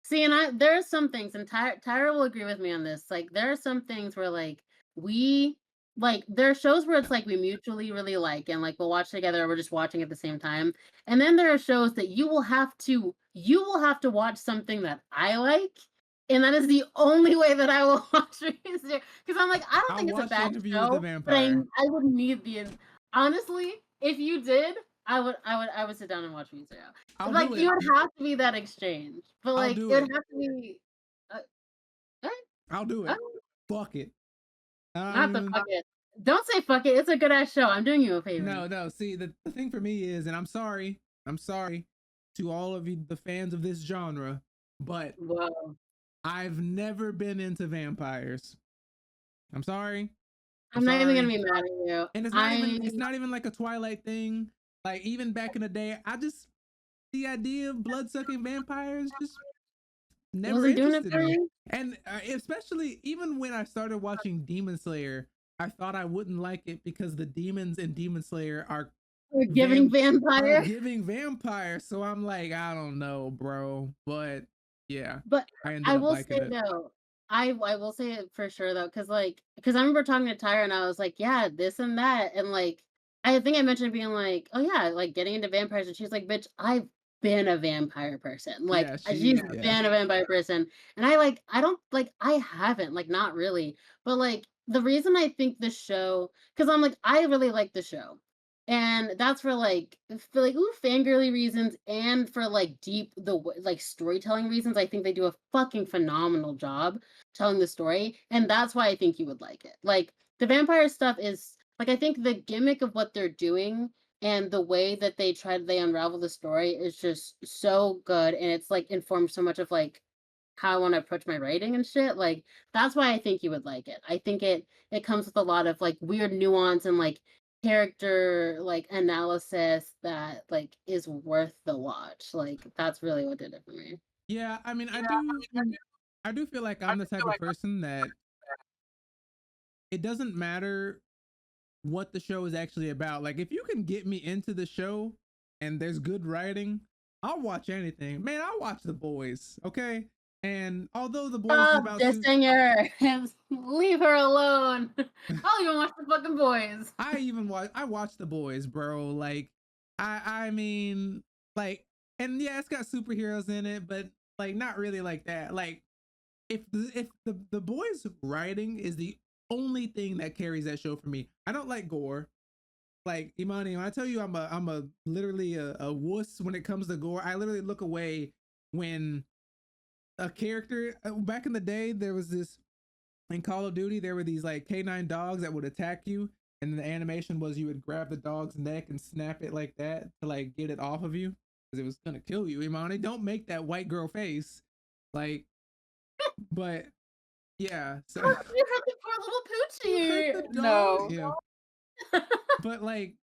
See, and there are some things, and Tyra will agree with me on this. Like, there are some things where, like, we there are shows where it's like we mutually really like, and like we'll watch together, or we're just watching at the same time. And then there are shows that you will have to watch something that I like, and that is the only way that I will watch it. Because I'm like, I don't I'll think it's a watch the bad interview with the show, but vampire. I would need honestly, if you did, I would sit down and watch Weezer. I'll Like, do it it. would have to be that exchange, but, I'll like, do it would it. have to be uh, alright, I'll do it. alright, Fuck it. I don't not the even fuck it. Don't say fuck it, it's a good ass show, I'm doing you a favor. no, no. See, the thing for me is, and I'm sorry to all of you, the fans of this genre, but Whoa. I've never been into vampires. I'm sorry. I'm I'm not even gonna sorry. be mad at you. And it's not even like a Twilight thing. Like even back in the day, I just the idea of blood sucking vampires just never wasn't doing it interested for me. you? And especially even when I started watching Demon Slayer, I thought I wouldn't like it because the demons in Demon Slayer We're giving vamp are vampire? giving vampires. So I'm like, I don't know, bro. But yeah, But I ended I up will liking say it. though, I will say it for sure though, because I remember talking to Tyra and I was like, yeah, this and that, and like I think I mentioned being like, oh yeah, like getting into vampires, and she's like, bitch, I've been a vampire person. Like Yeah, she's yeah. been a vampire person, and I don't like I haven't like not really, but like the reason I think the show, because I'm like I really like the show. And that's for ooh, fangirly reasons and for like deep like storytelling reasons. I think they do a fucking phenomenal job telling the story, and that's why I think you would like it. Like the vampire stuff is like I think the gimmick of what they're doing and the way that they unravel the story is just so good, and it's like informed so much of like how I want to approach my writing and shit. Like that's why I think you would like it. I think it comes with a lot of like weird nuance and like character like analysis that like is worth the watch. Like that's really what did it for me. Yeah, I mean, I do feel like I'm the type of person that it doesn't matter what the show is actually about. Like if you can get me into the show and there's good writing, I'll watch anything. Man, I'll watch The Boys, okay? And although The Boys is Stop about dissing her. Leave her alone. I'll even watch the fucking boys. I watch The Boys, bro. Like I mean like and yeah, it's got superheroes in it, but like not really like that. Like if the boys writing is the only thing that carries that show for me. I don't like gore. Like Imani, when I tell you I'm a literally a wuss when it comes to gore. I literally look away when a character back in the day there was this in Call of Duty there were these like canine dogs that would attack you, and the animation was you would grab the dog's neck and snap it like that to like get it off of you because it was gonna kill you. Imani, don't make that white girl face. Like, but yeah, so Oh, you hurt the poor you hurt little the poochie. dog. No. Yeah, but like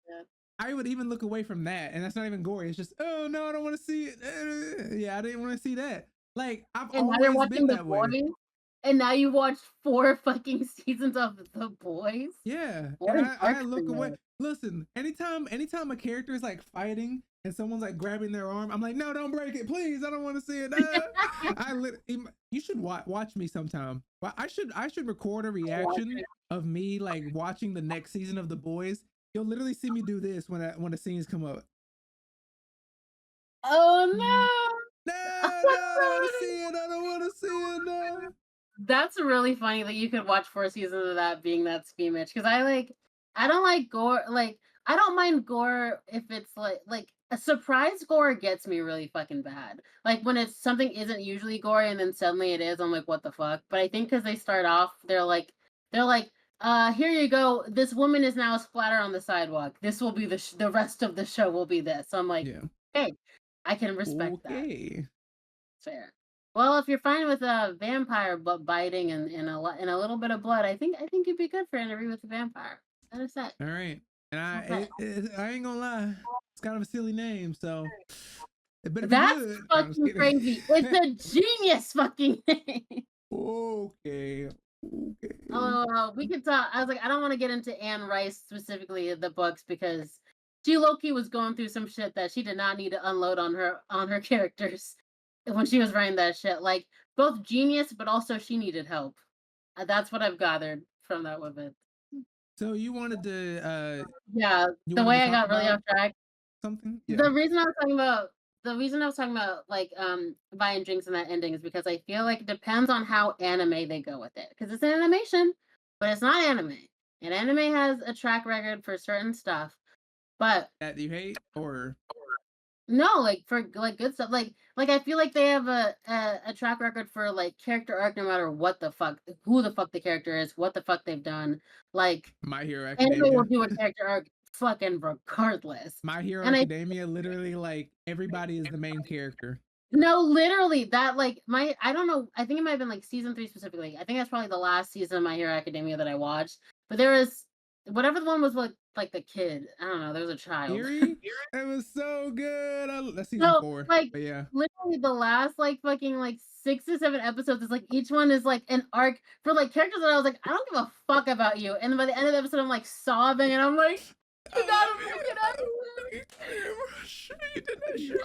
Yeah. I would even look away from that, and that's not even gory. It's just, oh no, I don't want to see it. Yeah, I didn't want to see that. Like I've And now you're always watching been The that way. Boys? And now you watched 4 fucking seasons of The Boys? Yeah, What and an I arc for look away. you. Listen, anytime a character is like fighting and someone's like grabbing their arm. I'm like, no, don't break it, please. I don't want to see it. You should watch me sometime. Well, I should record a reaction of me like watching the next season of The Boys. You'll literally see me do this when the scenes come up. Mm. Oh No, no! no, I don't want to see it. I don't want to see it. No. That's really funny that you could watch 4 seasons of that being that squeamish. Because I don't like gore, like, I don't mind gore if it's like, a surprise gore gets me really fucking bad. Like, when it's something isn't usually gory and then suddenly it is, I'm like, "What the fuck?" But I think because they start off, they're like, here you go, this woman is now splattered on the sidewalk. This will be the rest of the show will be this." So I'm like, Yeah. "Hey, I can respect that." Okay. Fair. Well, if you're fine with a vampire biting and a little bit of blood, I think you'd be good for an interview with a vampire. That is it. All right. And Okay. I ain't gonna lie, it's kind of a silly name, so it better be That's good. No, I'm just fucking kidding. crazy. It's a genius fucking name. Okay. Okay. Oh, we could talk. I was like, I don't want to get into Anne Rice specifically the books because she low-key was going through some shit that she did not need to unload on her characters when she was writing that shit. Like both genius, but also she needed help. That's what I've gathered from that woman. So Yeah, you the wanted way to I talk got really about off track. something? Yeah. The reason I was talking about like buying drinks and that ending is because I feel like it depends on how anime they go with it. Because it's an animation, but it's not anime. And anime has a track record for certain stuff. But That you hate or no, like for like good stuff. Like I feel like they have a track record for like character arc no matter what the fuck who the fuck the character is, what the fuck they've done. Like My Hero anime will Academia? do a character arc fucking regardless. My Hero And I Academia, literally, like everybody is the main character. No, literally that like my I don't know, I think it might have been like season 3 specifically. I think that's probably the last season of My Hero Academia that I watched. But there was whatever the one was like the kid. I don't know, there was a child. Eerie? It was so good. That's season So, 4. like But yeah. literally the last like fucking like 6 to 7 episodes is like each one is like an arc for like characters that I was like, I don't give a fuck about you. And then by the end of the episode I'm like sobbing and I'm like, you gotta I love fucking you. You did that shit.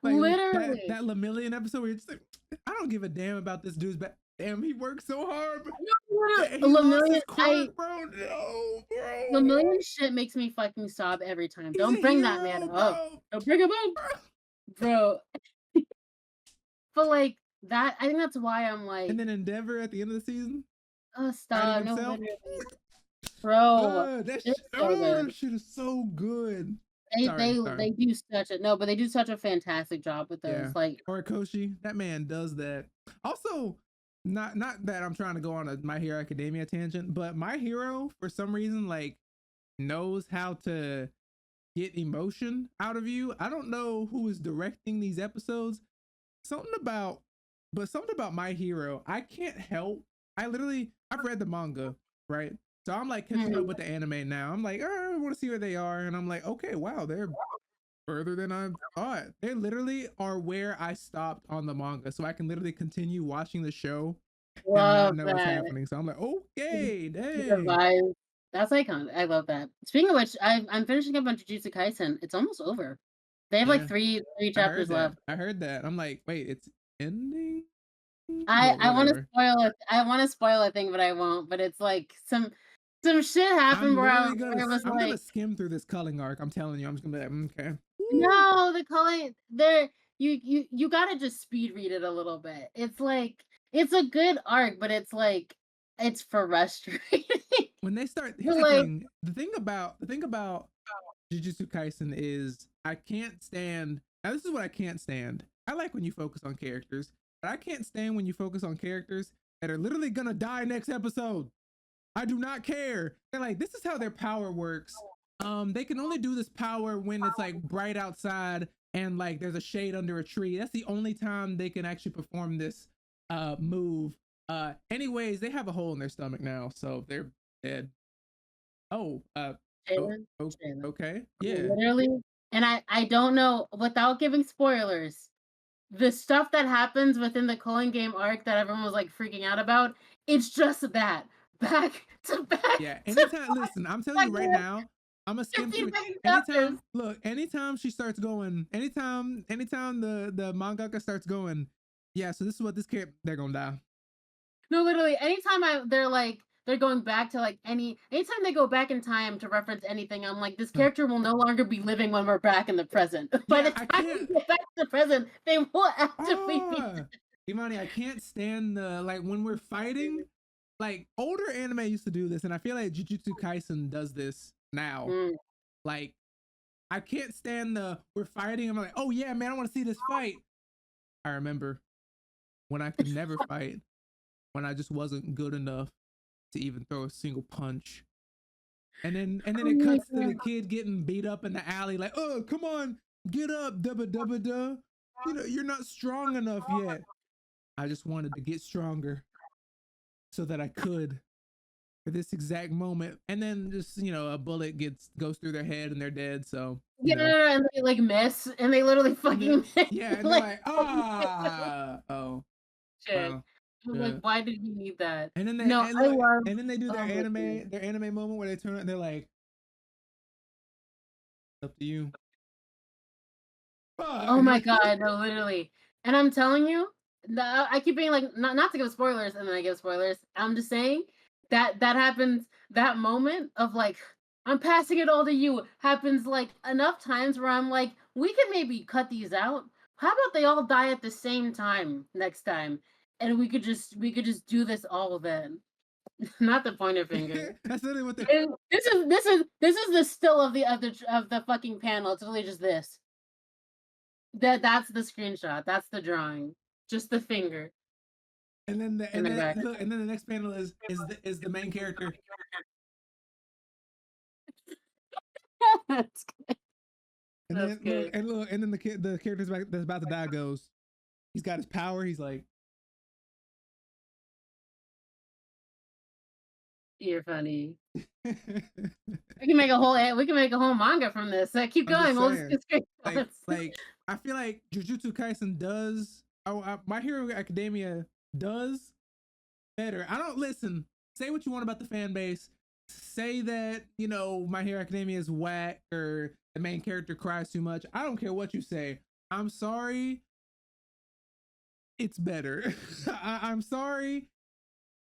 Like literally. that Lemillion episode where you're just like, I don't give a damn about this dude's back. Damn, he worked so hard. But Literally, he lost his I quirk, bro. No, The bro. million shit makes me fucking sob every time. He's a Don't bring that man hero, up. bro. Don't bring him up, bro. But like that, I think that's why I'm And like, then Endeavor at the end of the season, oh, fighting stop, no, himself. literally, bro. That It's so good. shit is so good. They Sorry, they sorry. they do such a no, but they do such a fantastic job with Yeah. those. Like, Horikoshi, that man does that. Also, not that I'm trying to go on a My Hero Academia tangent, but My Hero, for some reason, like knows how to get emotion out of you. I don't know who is directing these episodes. Something about something about My Hero, I can't help. I've read the manga, right? So I'm like catching up mhm. with the anime now. I'm like, oh, I want to see where they are. And I'm like, okay, wow, they're further than I thought. They literally are where I stopped on the manga. So I can literally continue watching the show and not Love know what's that. happening. So I'm like, okay, The dang. vibe. That's iconic. I love that. Speaking of which, I'm finishing up on Jujutsu Kaisen. It's almost over. They have like Yeah, three I heard chapters that. left. I heard that. I'm like, wait, it's ending? I But I wanna whatever. spoil it I wanna spoil a thing, but I won't, but it's like some shit happened I'm where literally gonna where it was I'm gonna like, skim through this culling arc. I'm telling you, I'm just gonna be like, okay. Woo. "No, the calling there you gotta just speed read it a little bit." It's like it's a good arc, but it's like it's frustrating. When they start, here's But, the like thing. The thing about Jujutsu Kaisen is I can't stand. Now this is what I can't stand. I like when you focus on characters, but I can't stand when you focus on characters that are literally gonna die next episode. I do not care. They're like, this is how their power works. They can only do this power when it's like bright outside and like there's a shade under a tree. That's the only time they can actually perform this move. Anyways, they have a hole in their stomach now, so they're dead. Oh, oh, Jalen oh Jalen. okay. Yeah. Literally and I don't know without giving spoilers, the stuff that happens within the Culling game arc that everyone was, like, freaking out about, it's just that. Back to back Yeah. to Anytime, listen, I'm telling back. you right now, I'm a skim through 15 it. seconds chapters. Anytime she starts going, anytime the mangaka starts going, yeah, so this is what this kid, they're gonna die. No, literally, anytime they're like they're going back to like anytime they go back in time to reference anything, I'm like, this Huh. character will no longer be living when we're back in the present. By Yeah, the I time we can't. get back to the present, they will actively be Ah, Imani, I can't stand the like when we're fighting. Like older anime used to do this, and I feel like Jujutsu Kaisen does this now. mm. Like I can't stand the we're fighting. I'm like, oh yeah, man, I want to see this fight. I remember when I could never fight, when I just wasn't good enough to even throw a single punch. And then Oh it my cuts to the god. kid getting beat up in the alley, like, oh, come on, get up, dubba dubba duh. You know, you're not strong enough yet. I just wanted to get stronger so that I could for this exact moment. And then just, a bullet goes through their head and they're dead. So, Yeah, and they like miss, and they literally and then fucking miss. yeah, and they're Like, like, holy oh, shit. well, I'm like, yeah. why did you need that? And then they No, and I look, love. and then they do Oh my god. their anime moment where they turn and they're like, up to you. Oh Fuck. my god, no, literally. And I'm telling you, I keep being like, not to give spoilers, and then I give spoilers. I'm just saying that happens. That moment of like, I'm passing it all to you happens like enough times where I'm like, we can maybe cut these out. How about they all die at the same time next time, and we could just do this all then. Not the pointer finger. That's literally what they This is the still of the fucking panel. It's really just this. That's the screenshot. That's the drawing. Just the finger and then the in and the then back. look and then the next panel is the main character. That's good. And That's then look good. and look and then the character that's about to die goes. He's got his power. He's like, You're funny. I'm We can make a whole manga from this. Keep just going. We'll just saying, get like, screenshots. I feel like Jujutsu Kaisen does. My Hero Academia does better. I don't listen. Say what you want about the fan base. Say that My Hero Academia is whack or the main character cries too much. I don't care what you say. I'm sorry. It's better. I'm sorry.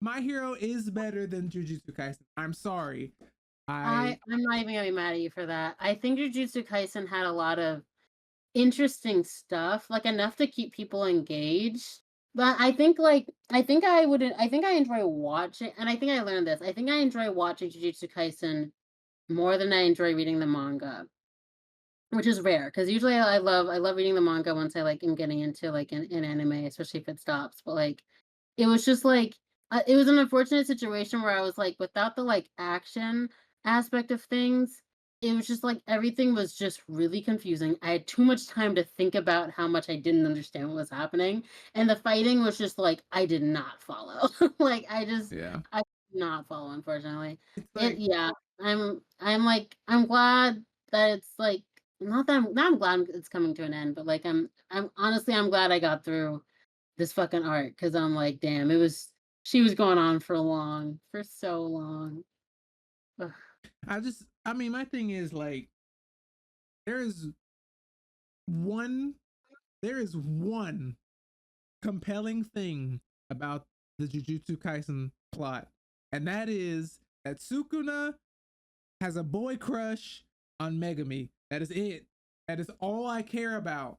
My Hero is better than Jujutsu Kaisen. I'm sorry. I I'm not even gonna be mad at you for that. I think Jujutsu Kaisen had a lot of interesting stuff, like enough to keep people engaged. But I think I enjoy watching, and I think I learned this. I think I enjoy watching Jujutsu Kaisen more than I enjoy reading the manga, which is rare because usually I love reading the manga once I like am getting into like an anime, especially if it stops. But like it was just like it was an unfortunate situation where I was like, without the like action aspect of things, it was just like everything was just really confusing. I had too much time to think about how much I didn't understand what was happening, and the fighting was just like I did not follow. Like yeah. I did not follow, unfortunately. It's It like Yeah, I'm glad that it's like not that I'm glad it's coming to an end, but like I'm honestly I'm glad I got through this fucking art because I'm like, damn, she was going on for so long. Ugh. I mean my thing is like there is one there is one compelling thing about the Jujutsu Kaisen plot, and that is that Sukuna has a boy crush on Megami. That is it. That is all I care about.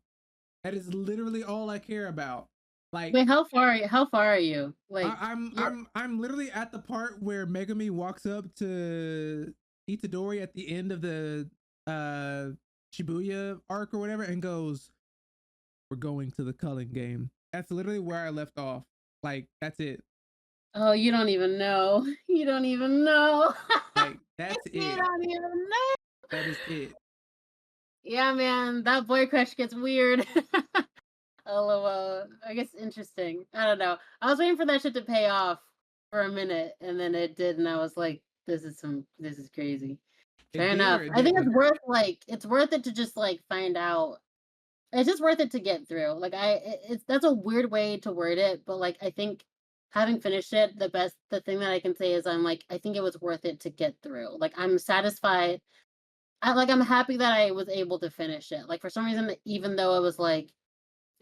That is literally all I care about. Like Wait, how far are you? Like, I'm literally at the part where Megami walks up to Itadori at the end of the uh Shibuya arc or whatever and goes, "We're going to the culling game." That's literally where I left off. Like that's it. oh, you don't even know. You don't even know. Like that's You it. don't even know. That is it. Yeah, man, that boy crush gets weird. LOL. I guess interesting. I don't know. I was waiting for that shit to pay off for a minute, and then it did, and I was like, this is crazy. It Fair did or enough. it I think it's didn't. worth it to just like find out. It's just worth it to get through. Like it's that's a weird way to word it, but like I think having finished it, the thing that I can say is I think it was worth it to get through. Like I'm satisfied I'm happy that I was able to finish it. Like, for some reason, even though it was like,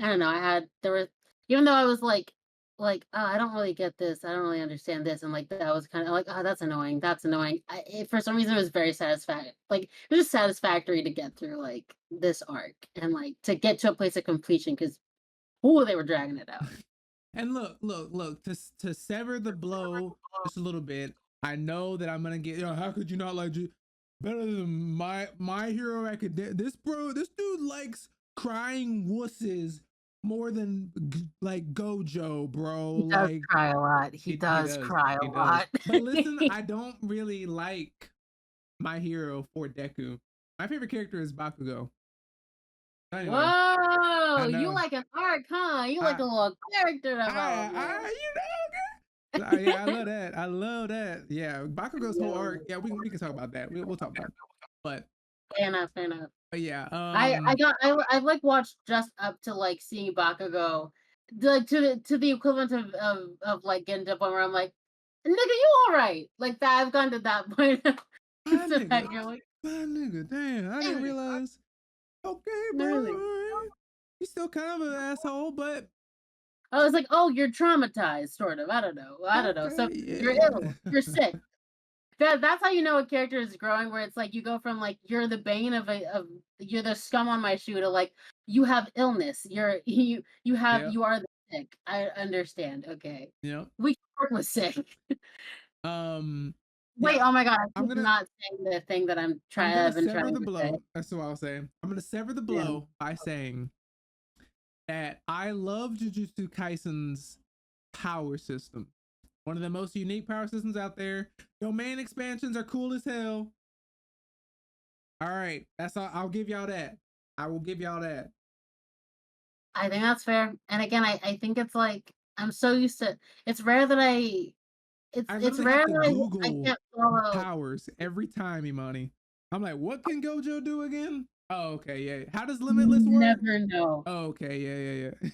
I don't know, there were, even though I was "Oh, I don't really get this, I don't really understand this," and, like, that was kinda like, "Oh, that's annoying, that's annoying." For some reason, it was very satisfying. Like, it was just satisfactory to get through, like, this arc and, like, to get to a place of completion 'cause, ooh, they were dragging it out. And look, to sever the blow just a little bit. I know that I'm gonna get, how could you not like better than my hero academia? This dude likes crying wusses more than like Gojo, bro. He does Like cry a lot, he he does does, cry a he does. lot. But listen, I don't really like my hero for Deku. My favorite character is Bakugo. Anyway, I Whoa! You know. like an arc, huh? You like I a little character development. you know, yeah, I love that. I love that. Yeah, Bakugo's whole Yeah. arc. Yeah, we can talk about that. We'll talk about it. But, Fair enough, fair enough. yeah, I've, like, watched just up to, like, seeing Bakugo, like, to the equivalent like, getting to a point where I'm like, "Nigga, you alright." Like, that I've gone to that point. my So that nigga, you're like, my nigga, damn, I didn't "Dang, realize. Okay, bro, all really?" right. He's still kind of an asshole, but I was like, "Oh, you're traumatized, sort of, I don't know, I don't know. okay, So you're yeah. ill, you're sick." That's how you know a character is growing, where it's like you go from, like, you're the bane of you're the scum on my shoe to, like, you have illness, Yep, you are the sick. I understand, okay. yep. We can work with sick. Um, Wait, yeah, oh my god, I I'm keep gonna not saying the thing that I'm gonna I've been sever trying the to say. blow. That's what I'll say. I'm gonna sever the Yeah. blow by saying that I love Jujutsu Kaisen's power system. One of the most unique power systems out there. Domain expansions are cool as hell. All right, that's all. I'll give y'all that. I will give y'all that. I think that's fair, and again, I think it's like, I'm so used to it's rare that I it's literally have rare to that I Google can't follow. powers every time, Imani. I'm like, what can Gojo do again? Oh, okay, yeah. How does Limitless work? Never know. Oh, okay, yeah.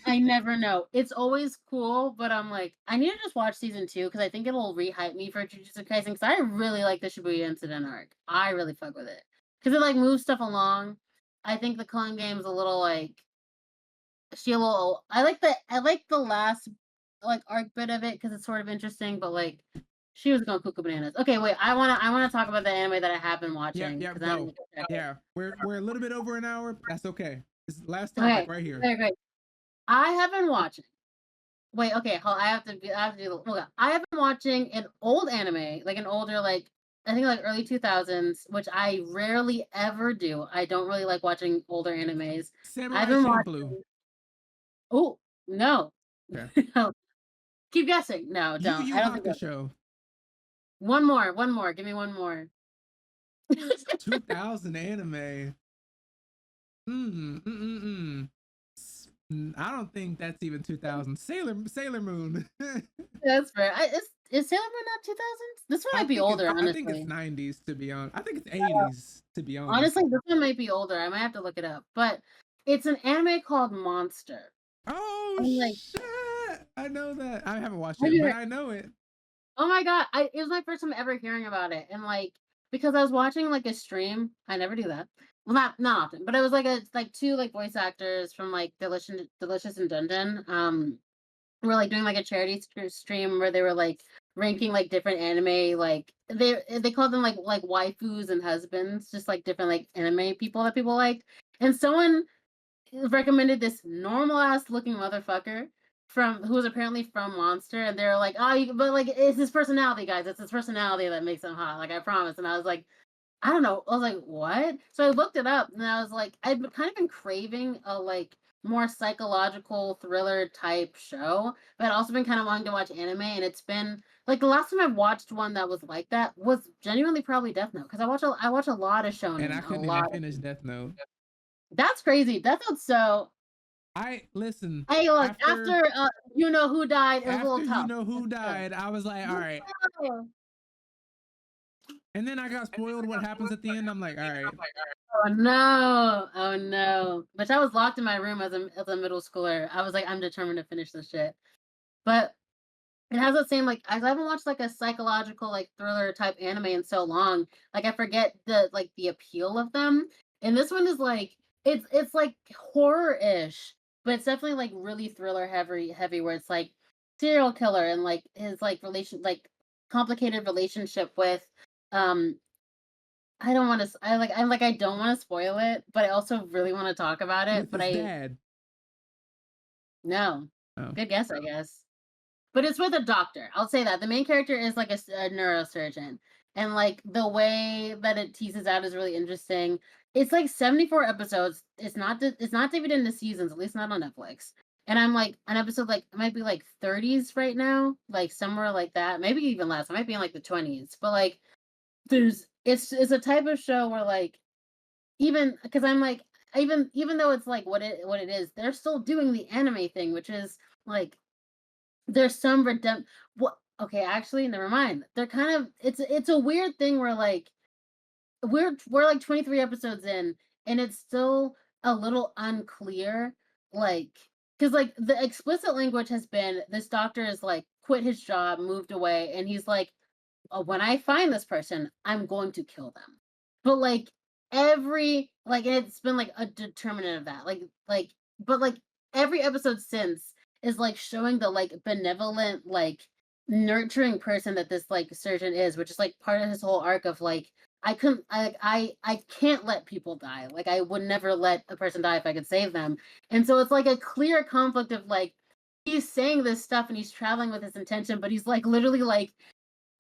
I never know. It's always cool, but I'm like, I need to just watch season 2 because I think it'll rehype me for Jujutsu Kaisen, 'cause I really like the Shibuya Incident arc. I really fuck with it because it, like, moves stuff along. I think the Culling game's a little, like, she a little I like the last, like, arc bit of it because it's sort of interesting, but, like, she was going cuckoo bananas. Okay, wait, I wanna talk about the anime that I have been Yep, watching yep, because I go. haven't checked it. Yeah, we're a little bit over an hour. That's okay. This is the last topic Okay, right here. great, great. I have been watching Wait, okay, hold I have to do the hold on. I have been watching an old anime, like an older, like, I think, like, early 2000s, which I rarely ever do. I don't really like watching older animes. I've Samurai been Champloo. watching Oh, no. Okay. No. Keep guessing. No, Yu don't. I Yu don't think that Hakusho. one more, give me one more. 2000 anime. Mm. I don't think that's even 2000. Sailor Moon. That's fair. Is Sailor Moon not 2000s? This one might be older, I think it's honestly. 90s to be honest. I think it's 80s to be honest. Honestly, this one might be older. I might have to look it up, but it's an anime called Monster. Oh And, like, shit! I know that. I haven't watched have it, you but heard I know it. Oh my god, it was my first time ever hearing about it, and, like, because I was watching, like, a stream I never do that. Well, not often, but it was, like, 2, like, voice actors from, like, Delicious and Dungeon, were, like, doing, like, a charity stream where they were, like, ranking, like, different anime, like, they called them, like, waifus and husbands, just, like, different, like, anime people that people liked, and someone recommended this normal ass looking motherfucker from who was apparently from Monster, and they're like, "Oh, but like it's his personality, guys. It's his personality that makes him hot. Like I promise." And I was like, "I don't know." I was like, "What?" So I looked it up, and I was like, kind of been craving a like more psychological thriller type show, but I'd also been kind of wanting to watch anime, and it's been like the last time I watched one that was like that was genuinely probably Death Note because I watch a lot of And shonen, I a couldn't even lot. finish Death Note. That's crazy. Death Note's so I listen Hey, look, after after, you know who died, it was a little after you tough. know who That's true. died. I was like, all right. Yeah. And then I got spoiled what happens at the end. I'm like, all right. Oh, no. Oh, no. But I was locked in my room as a middle schooler. I was like, "I'm determined to finish this shit." But It has the same, like I haven't watched, like, a psychological, like, thriller type anime in so long, like, I forget the appeal of them, and this one is, like it's, like, horror-ish, but it's definitely, like, really thriller heavy where it's, like, serial killer and, like, his, like, complicated relationship with, um I don't wanna s I don't wanna spoil it, but I also really wanna talk about it, With but his I dad. no. Oh, Good guess, I guess. But it's with a doctor. I'll say that. The main character is like a neurosurgeon. And like the way that it teases out is really interesting. It's like 74 episodes. It's not divided into seasons, at least not on Netflix. And I'm like an episode like it might be like 30s right now, like somewhere like that. Maybe even less. I might be in like the 20s. But like there's it's a type of show where like even because I'm like even though it's like what it is, they're still doing the anime thing, which is like there's some what okay, actually, never mind. They're kind of it's a weird thing where, like, we're, like, 23 episodes in, and it's still a little unclear, like, because like, the explicit language has been this doctor is, like, quit his job, moved away, and he's like, when I find this person, I'm going to kill them. But like it's been like a determinant of that. But like every episode since is like showing the like benevolent, like nurturing person that this like surgeon is, which is like part of his whole arc of like I can't let people die. Like I would never let a person die if I could save them. And so it's like a clear conflict of like he's saying this stuff and he's traveling with his intention, but he's like literally like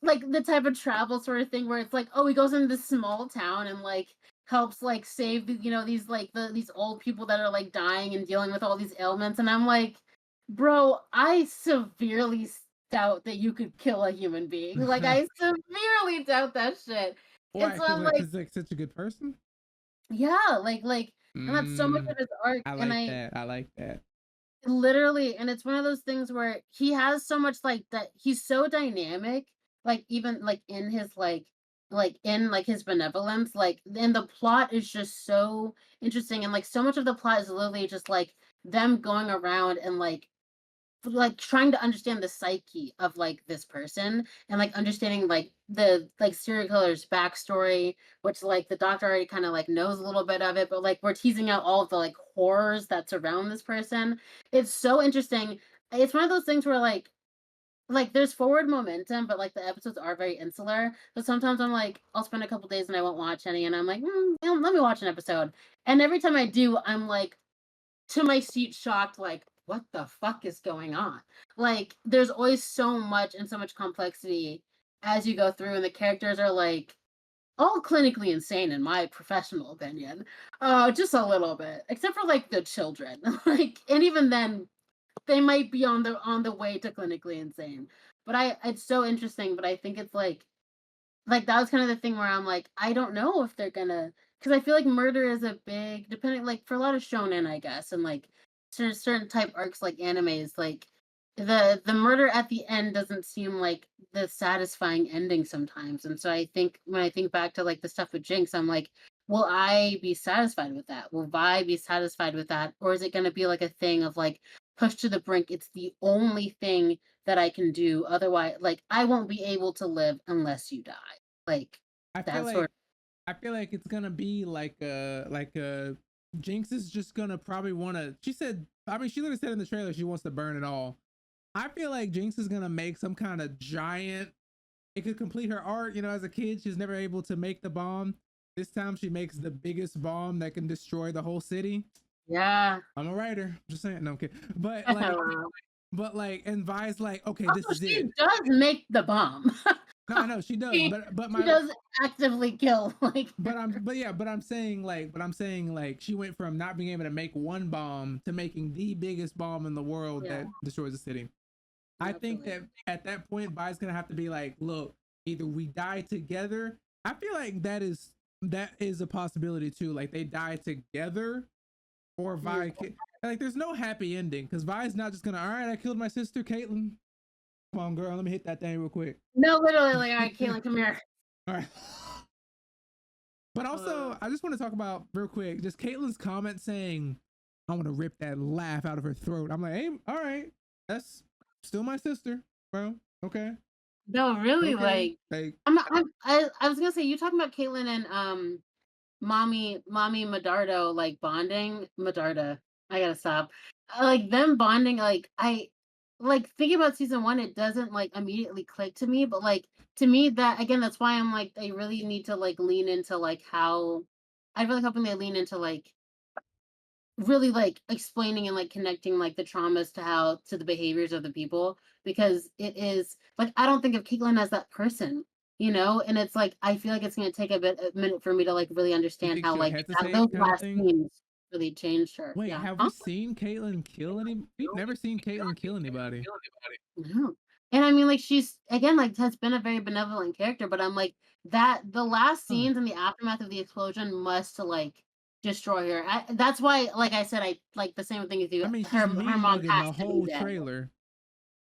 the type of travel sort of thing where it's like, oh, he goes into this small town and like helps like save these like these old people that are like dying and dealing with all these ailments. And I'm like, bro, I severely doubt that you could kill a human being. Like I severely doubt that shit. And why? so I'm like, Because like such a good person. yeah, and that's so much Mm, of his arc. I And like I that. I like that. literally, and it's one of those things where he has so much like that he's so dynamic, like even like in his like in like his benevolence, like and the plot is just so interesting and like so much of the plot is literally just like them going around and like trying to understand the psyche of like this person and like understanding like the like serial killer's backstory, which like the doctor already kind of like knows a little bit of it, but like we're teasing out all of the like horrors that surround this person. It's so interesting. It's one of those things where like there's forward momentum, but like the episodes are very insular. But sometimes I'm like, I'll spend a couple days and I won't watch any, and I'm like, let me watch an episode. And every time I do, I'm like to my seat shocked like what the fuck is going on, like there's always so much and so much complexity as you go through and the characters are like all clinically insane in my professional opinion, just a little bit except for like the children like and even then they might be on the way to clinically insane, but I it's so interesting, but I think it's like, that was kind of the thing where I'm like, I don't know if they're gonna, because I feel like murder is a big depending like, for a lot of shonen, I guess, and, like, certain type arcs like animes, like, the murder at the end doesn't seem like the satisfying ending sometimes, and so I think when I think back to, like, the stuff with Jinx, I'm like, "Will I be satisfied with that? Will Vi be satisfied with that? Or is it gonna be like a thing of, like, pushed to the brink, it's the only thing that I can do, otherwise like, I won't be able to live unless you die." Like, I feel that sort like I feel like it's gonna be like a Jinx is just gonna probably wanna. She said, I mean, she literally said in the trailer she wants to burn it all. I feel like Jinx is gonna make some kind of giant. It could complete her art. You know, as a kid, she's never able to make the bomb. This time, she makes the biggest bomb that can destroy the whole city. yeah. I'm a writer. Just saying. No, I'm kidding. But like, and Vi's like, okay, this Also, is she it. does make the bomb. No, I know she does, She but she my does actively kill, like but I'm saying like she went from not being able to make one bomb to making the biggest bomb in the world yeah, that destroys the city. I think absolutely. that at that point, Vi's gonna have to be like, look, either we die together. I feel like that is a possibility too. Like they die together, or Mm. like there's no happy ending because Vi's not just gonna. All right, I killed my sister, Caitlyn. Come on, girl, let me hit that thing real quick. No, literally, like, "Alright, Caitlin, come here." All right. But Uh, also, I just want to talk about real quick, just Caitlyn's comment saying, "I want to rip that laugh out of her throat." I'm like, hey, all right, that's still my sister, bro. Okay. No, really, Okay. like, Like, I was gonna say, you talking about Caitlyn and, mommy Medardo, like, bonding Medarda, I gotta stop. Like, them bonding, like, like, thinking about season 1, it doesn't, like, immediately click to me, but, like, to me, that again, that's why I'm like, they really need to, like, lean into, like, how I'm really hoping they lean into, like, really, like, explaining and, like, connecting, like, the traumas to how to the behaviors of the people, because it is like, I don't think of Caitlyn as that person, you know? And it's like, I feel like it's gonna take a minute for me to, like, really you understand think how, she'll like, those hesitate kind of last thing? scenes really changed her. Wait, Yeah. have we Huh? seen Caitlyn kill any? We've never seen Caitlyn kill anybody. No. And I mean, like, she's again, like, has been a very benevolent character, but I'm like, that the last Huh. scenes in the aftermath of the explosion must, like, destroy her. That's why, like I said, I like the same thing as you. I mean, she's Her mean mom mugging has the to be whole dead. trailer.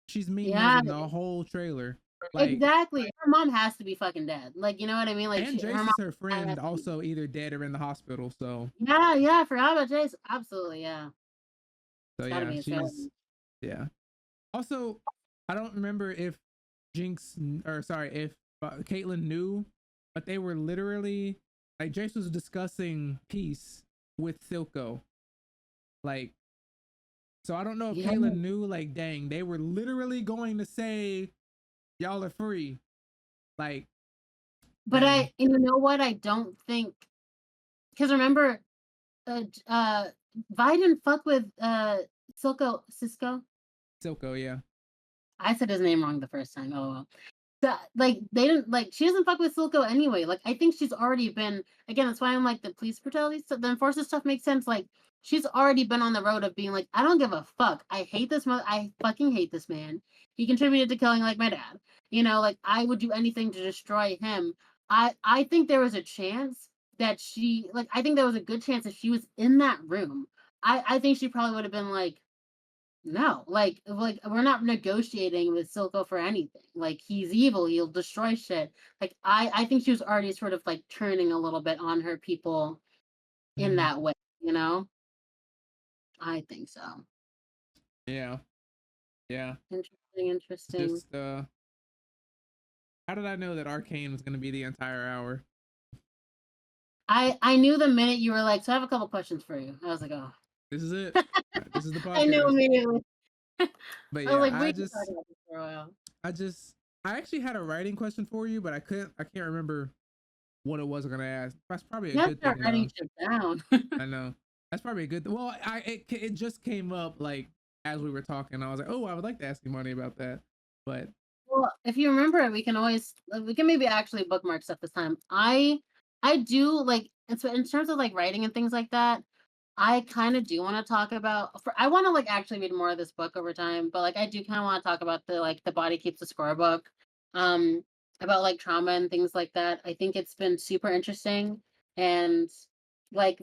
She's mean Yeah, mugging the whole trailer. Like, exactly. Her mom has to be fucking dead. Like, you know what I mean? Like, and her Jace mom is her has friend, to be. also either dead or in the hospital. Yeah, yeah, I forgot about Jace. Absolutely, yeah. So It's gotta yeah, be his she's family. yeah. Also, I don't remember if or sorry, if Caitlyn knew, but they were literally like Jace was discussing peace with Silco. Like, so I don't know if Yeah. Caitlyn knew. Like, dang, they were literally going to say y'all are free. Like, But dang, and you know what? I don't think, because remember, Vi didn't fuck with, Cisco? Silco, yeah. I said his name wrong the first time, oh well. Like, they didn't like, she doesn't fuck with Silco anyway. Like, I think she's already been again, that's why I'm like, the police brutality stuff, the enforcer stuff makes sense. Like, she's already been on the road of being like, I don't give a fuck. I fucking hate this man. He contributed to killing, like, my dad. You know, like, I would do anything to destroy him. I think there was a chance that I think there was a good chance if she was in that room. I think she probably would have been like, no, like, we're not negotiating with Silco for anything. Like, he's evil, he'll destroy shit. Like, I think she was already sort of, like, turning a little bit on her people in Mm, that way, you know? I think so. yeah, yeah. Interesting, interesting. Just how did I know that Arcane was gonna be the entire hour? I knew the minute you were like, "So I have a couple questions for you." I was like, "Oh." This is it. This is the I knew podcast. immediately. But I was yeah, like, "We can talk about this for a while." I just, I actually had a writing question for you, but I can't remember what it was gonna ask. That's probably a You have to good start thing writing though. shit down. I know that's probably a good. Well, it just came up like as we were talking. I was like, oh, I would like to ask you money about that, but Well, if you remember it, we can always we can maybe actually bookmark stuff this time. I do like, and so in terms of, like, writing and things like that, I kind of do want to talk about I want to, like, actually read more of this book over time, but, like, I do kind of want to talk about the Body Keeps the Score book, um about, like, trauma and things like that. I think it's been super interesting, and, like,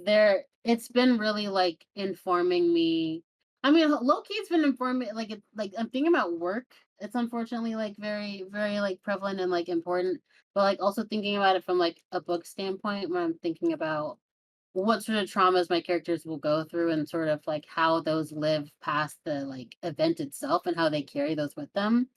it's been really, like, informing me. I mean, low key it's been informing, like, like, I'm thinking about work. It's unfortunately, like, very very, like, prevalent and, like, important, but, like, also thinking about it from, like, a book standpoint, when I'm thinking about what sort of traumas my characters will go through, and sort of, like, how those live past the, like, event itself and how they carry those with them.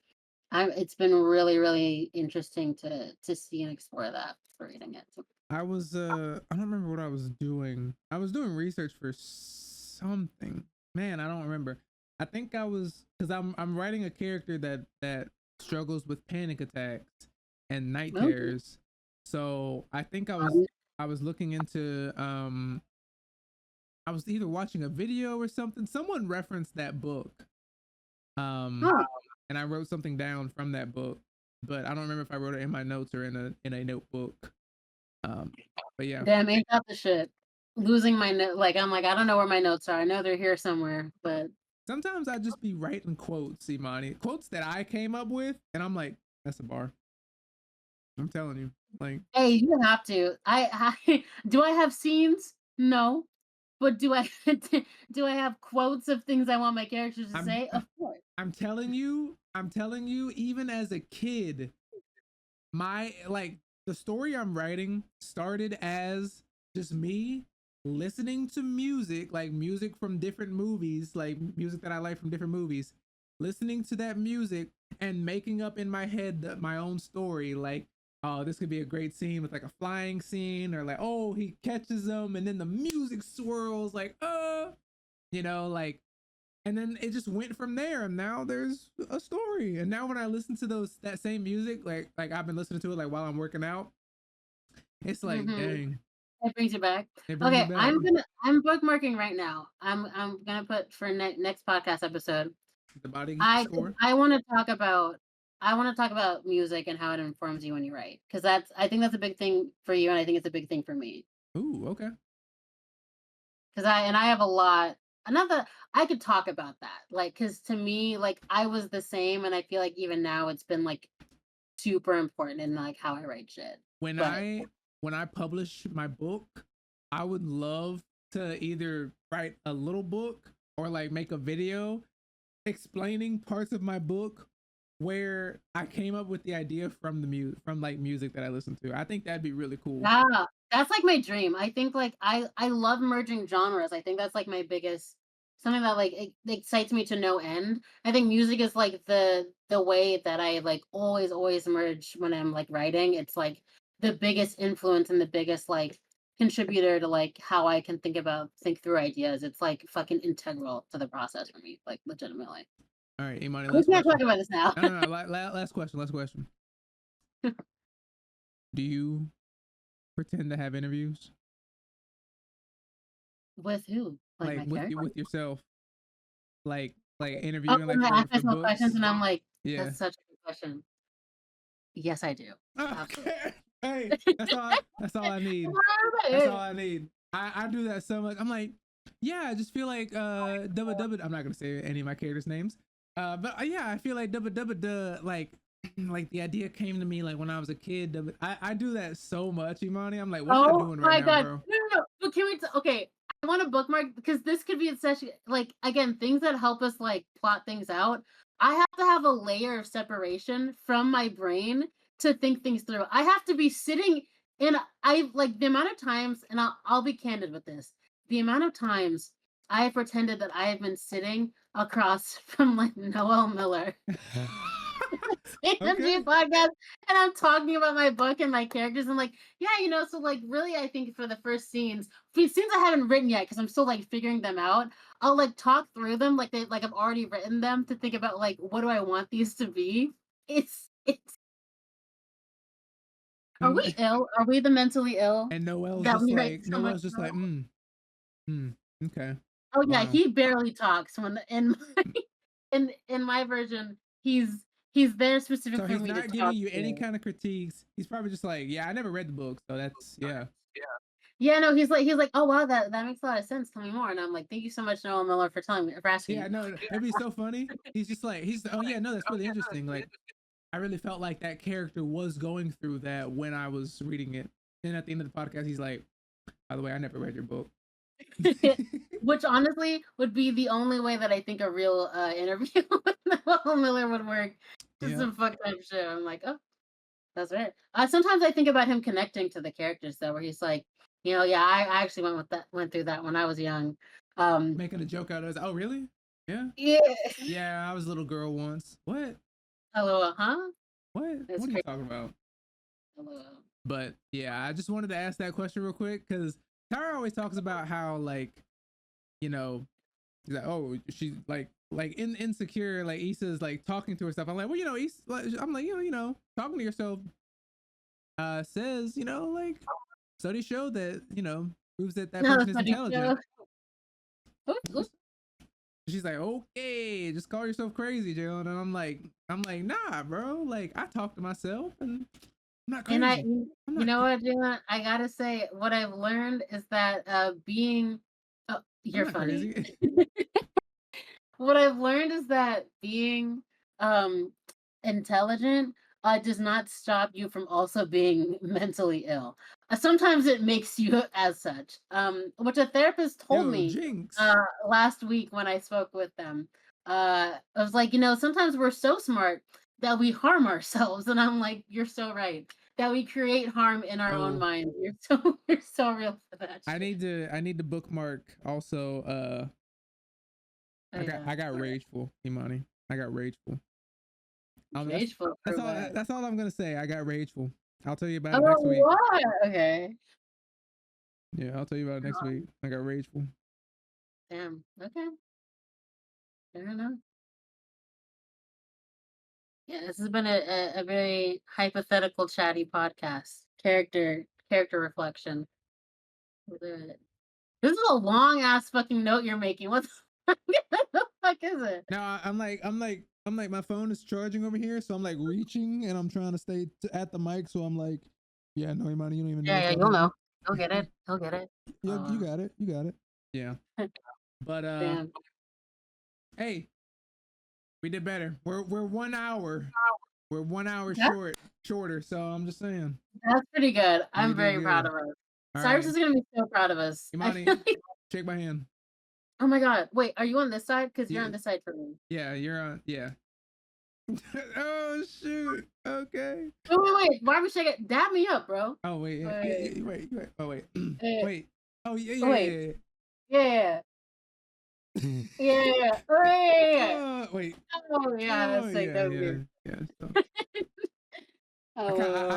It's been really, really interesting to see and explore that for reading it. So, I was I don't remember what I was doing. I was doing research for something. Man, I don't remember. I think I was because I'm writing a character that struggles with panic attacks and night okay. terrors. So I think Um, I was looking into I was either watching a video or something. Someone referenced that book. Um huh. and I wrote something down from that book, but I don't remember if I wrote it in my notes or in a notebook. Um but yeah. Damn, ain't that the shit. Losing my note, like, I'm like, I don't know where my notes are. I know they're here somewhere, but Sometimes I just be writing quotes, Imani, quotes that I came up with, and I'm like, that's a bar. I'm telling you, like, hey, you have to. I do I have scenes? No. But do I do I have quotes of things I want my characters to I'm, say? Of course. I'm telling you, even as a kid, my like the story I'm writing started as just me listening to music, like music from different movies, like music that I like from different movies, listening to that music and making up in my head my own story, like, oh, this could be a great scene with like a flying scene, or like, oh, he catches them and then the music swirls, like, like, and then it just went from there, and now there's a story. And now when I listen to that same music, like I've been listening to it like while I'm working out, it's like, Mhm. dang, It brings you back. it brings it Okay, back. I'm bookmarking right now. I'm gonna put for next podcast episode. The body I score. I wanna talk about music and how it informs you when you write, because I think that's a big thing for you, and I think it's a big thing for me. Ooh, okay. Because I have a lot, not that I could talk about that, like, because to me, like, I was the same, and I feel like even now it's been, like, super important in, like, how I write shit. when But I when I publish my book, I would love to either write a little book or like make a video explaining parts of my book where I came up with the idea from from like music that I listen to. I think that'd be really cool. yeah, that's, like, my dream. I think, like, I love merging genres. I think that's, like, my biggest something that, like, it excites me to no end. I think music is, like, the way that I, like, always merge when I'm, like, writing. It's, like, the biggest influence and the biggest, like, contributor to, like, how I can think through ideas. It's, like, fucking integral to the process for me, like, legitimately. All right, Imani, We last can't talk question. about this now. No, no, no. Last question. Last question. Do you pretend to have interviews With who? Like, like my character? with yourself, like Oh, interviewing when like I for ask myself questions books? and I'm like, Yeah. "That's such a good question." Yes, I do. Absolutely. Okay. Hey, that's all I need. That's all I need. I do that so much. I'm like, yeah, I just feel like double double. I'm not gonna say any of my characters' names. But yeah, I feel like double double like like the idea came to me like when I was a kid. I do that so much, Imani. I'm like, what am I Oh doing right my now, god. bro? No, no, no. But can we okay, I want to bookmark because this could be such like, again, things that help us, like, plot things out. I have to have a layer of separation from my brain to think things through. I have to be sitting in I like, the amount of times, and I'll be candid with this, the amount of times I have pretended that I have been sitting across from, like, Noel Miller AMG Okay. podcast, and I'm talking about my book and my characters. I'm like, yeah, so, like, really, I think for the first scenes I haven't written yet because I'm still, like, figuring them out. I'll, like, talk through them like I've already written them to think about, like, what do I want these to be. It's Are we And ill? Are we the mentally ill Noel's that just we write like so much Noel's just like, about? okay, Oh yeah, wow. he barely talks when in my, in my version. He's there specific So for he's me to not talk giving you any to. kind of critiques. He's probably just like, yeah, I never read the book, so that's yeah. Yeah, no, he's like, "Oh, wow, that makes a lot of sense, tell me more," and I'm like, "Thank you so much, Noah Miller, for telling me for Yeah, asking." no, it'd be so funny. He's just like, oh yeah, no, that's really interesting. Like, I really felt like that character was going through that when I was reading it. Then at the end of the podcast, he's like, by the way, I never read your book. Which honestly would be the only way that I think a real, interview with Noah Miller would work. Just Yeah. some fucked up shit. I'm like, "Oh, that's right." Sometimes I think about him connecting to the characters though, where he's like, "Yeah, I actually went through that when I was young." Um, Making a joke out of it. Oh, really? Yeah. yeah. Yeah, I was a little girl once. What? LOL, huh? What? That's What are you crazy. talking about? LOL. But yeah, I just wanted to ask that question real quick because Tara always talks about how like, you know, she's like, oh, she's like in insecure, like Issa's like talking to herself. I'm like, well, Issa, I'm like, talking to yourself says, like studies show that, proves that that No, person that's is funny. intelligent. Yeah. Ooh, ooh. She's like, okay, just call yourself crazy, Jalen. And I'm like, nah, bro. Like I talk to myself and I'm not And crazy. I'm you not know what, Jalen? I gotta say, what I've learned is that being, oh, I'm you're not funny. crazy. What I've learned is that being um intelligent does not stop you from also being mentally ill. Sometimes it makes you as such. Which a therapist told Yo, me Jinx. last week when I spoke with them. I was like, sometimes we're so smart that we harm ourselves, and I'm like, you're so right. That we create harm in our own Oh, minds. You're so real for that shit. I need to bookmark also Oh, I yeah. got rageful, Imani. I got rageful. That's Rageful that's for all. what? That's all I'm gonna say. I got rageful. I'll tell you about it Oh, next week. what? Okay. Yeah, I'll tell you about it next Oh, week. I got rageful. damn. Okay. Fair enough. Yeah, this has been a very hypothetical, chatty podcast. Character reflection. This is a long ass fucking note you're making. What the fuck is it? Now I'm like my phone is charging over here, so I'm like reaching and I'm trying to stay at the mic. So I'm like, yeah, no, Imani, you don't even know Yeah, what's yeah, about to you'll know. happen. He'll get it. He'll get it. You Oh, got it. You got it. Yeah. But damn. hey, we did better. We're 1 hour. We're 1 hour That, shorter. So I'm just saying that's pretty good. we I'm did very proud good. of us. All Cyrus right, is gonna be so proud of us. I Imani, feel like, shake my hand. oh my god. Wait, are you on this side? Because you're Yeah, on this side for me. yeah, you're on. Yeah. Oh shoot. Okay. Wait. Why would she get dab me up, bro? Oh wait, yeah, yeah, Wait, yeah, wait. Oh wait, wait, wait. Oh yeah, wait. yeah, Yeah, yeah. yeah, yeah. Wait. Wait. Oh yeah, Oh that's like yeah, that yeah, weird. yeah. So I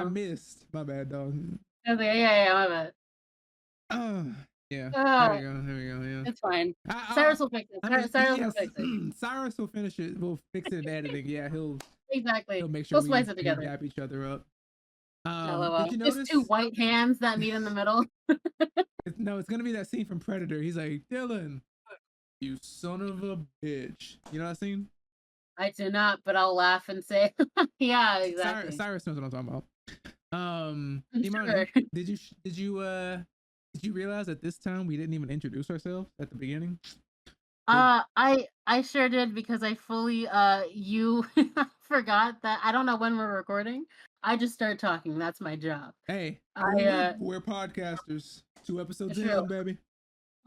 Oh, missed. My bad, dog. I was like, yeah, my bad. Oh yeah. There we Uh, go. There we go. Yeah. it's fine. I, Cyrus will fix it. I mean, Cyrus will yes. fix it. Cyrus will finish it. We'll fix it in editing. Yeah, he'll Exactly. make sure We'll splice it we together. dap each other up. Did LOL. you Just two notice? white hands that meet in the middle. No, it's gonna be that scene from Predator. He's like, Dylan, you son of a bitch. You know that scene? I do not, but I'll laugh and say, yeah, exactly. Cyrus knows what I'm talking about. I'm Imani, sure. did you realize that this time we didn't even introduce ourselves at the beginning? I sure did because I fully you forgot that I don't know when we're recording. I just start talking. That's my job. Hey, I we're podcasters. 2 episodes true. in, baby.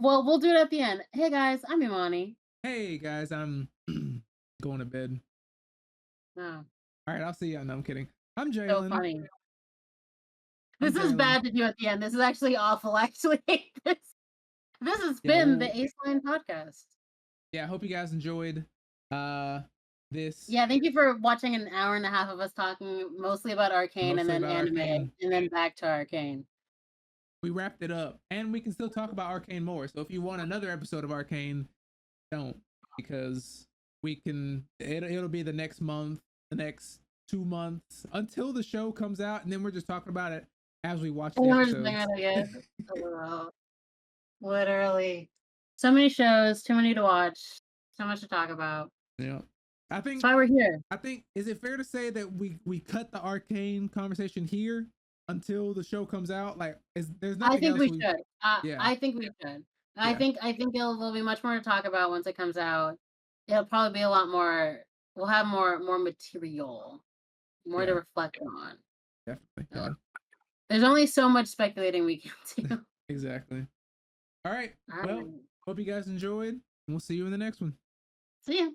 Well, we'll do it at the end. Hey guys, I'm Imani. Hey guys, I'm going to bed. Oh, All right, I'll see you. No, I'm kidding. I'm so Jalen. funny. I'm This is Jalen. bad to do at the end. This is actually awful. Actually, this has Yeah, been the well, Aceline podcast. yeah. I hope you guys enjoyed this. Yeah, thank you for watching an hour and a half of us talking mostly about Arcane and Mostly then about anime Arcane. and then back to Arcane. We wrapped it up, and we can still talk about Arcane more. So if you want another episode of Arcane, don't, because we can. It'll be the next month, the next 2 months until the show comes out, and then we're just talking about it as we watch And the then we're just thinking episodes. about it again. Oh, literally. So many shows, too many to watch, so much to talk about. Yeah, I That's think why we're here. is it fair to say that we cut the Arcane conversation here until the show comes out? Like, there's I nothing think else we we. should. Yeah, I think we should. yeah, I think there'll be much more to talk about once it comes out. It'll probably be a lot more. We'll have more material, more to yeah, reflect on. definitely, So, yeah, there's only so much speculating we can do. exactly. All right, All well, right. hope you guys enjoyed, and we'll see you in the next one. See ya.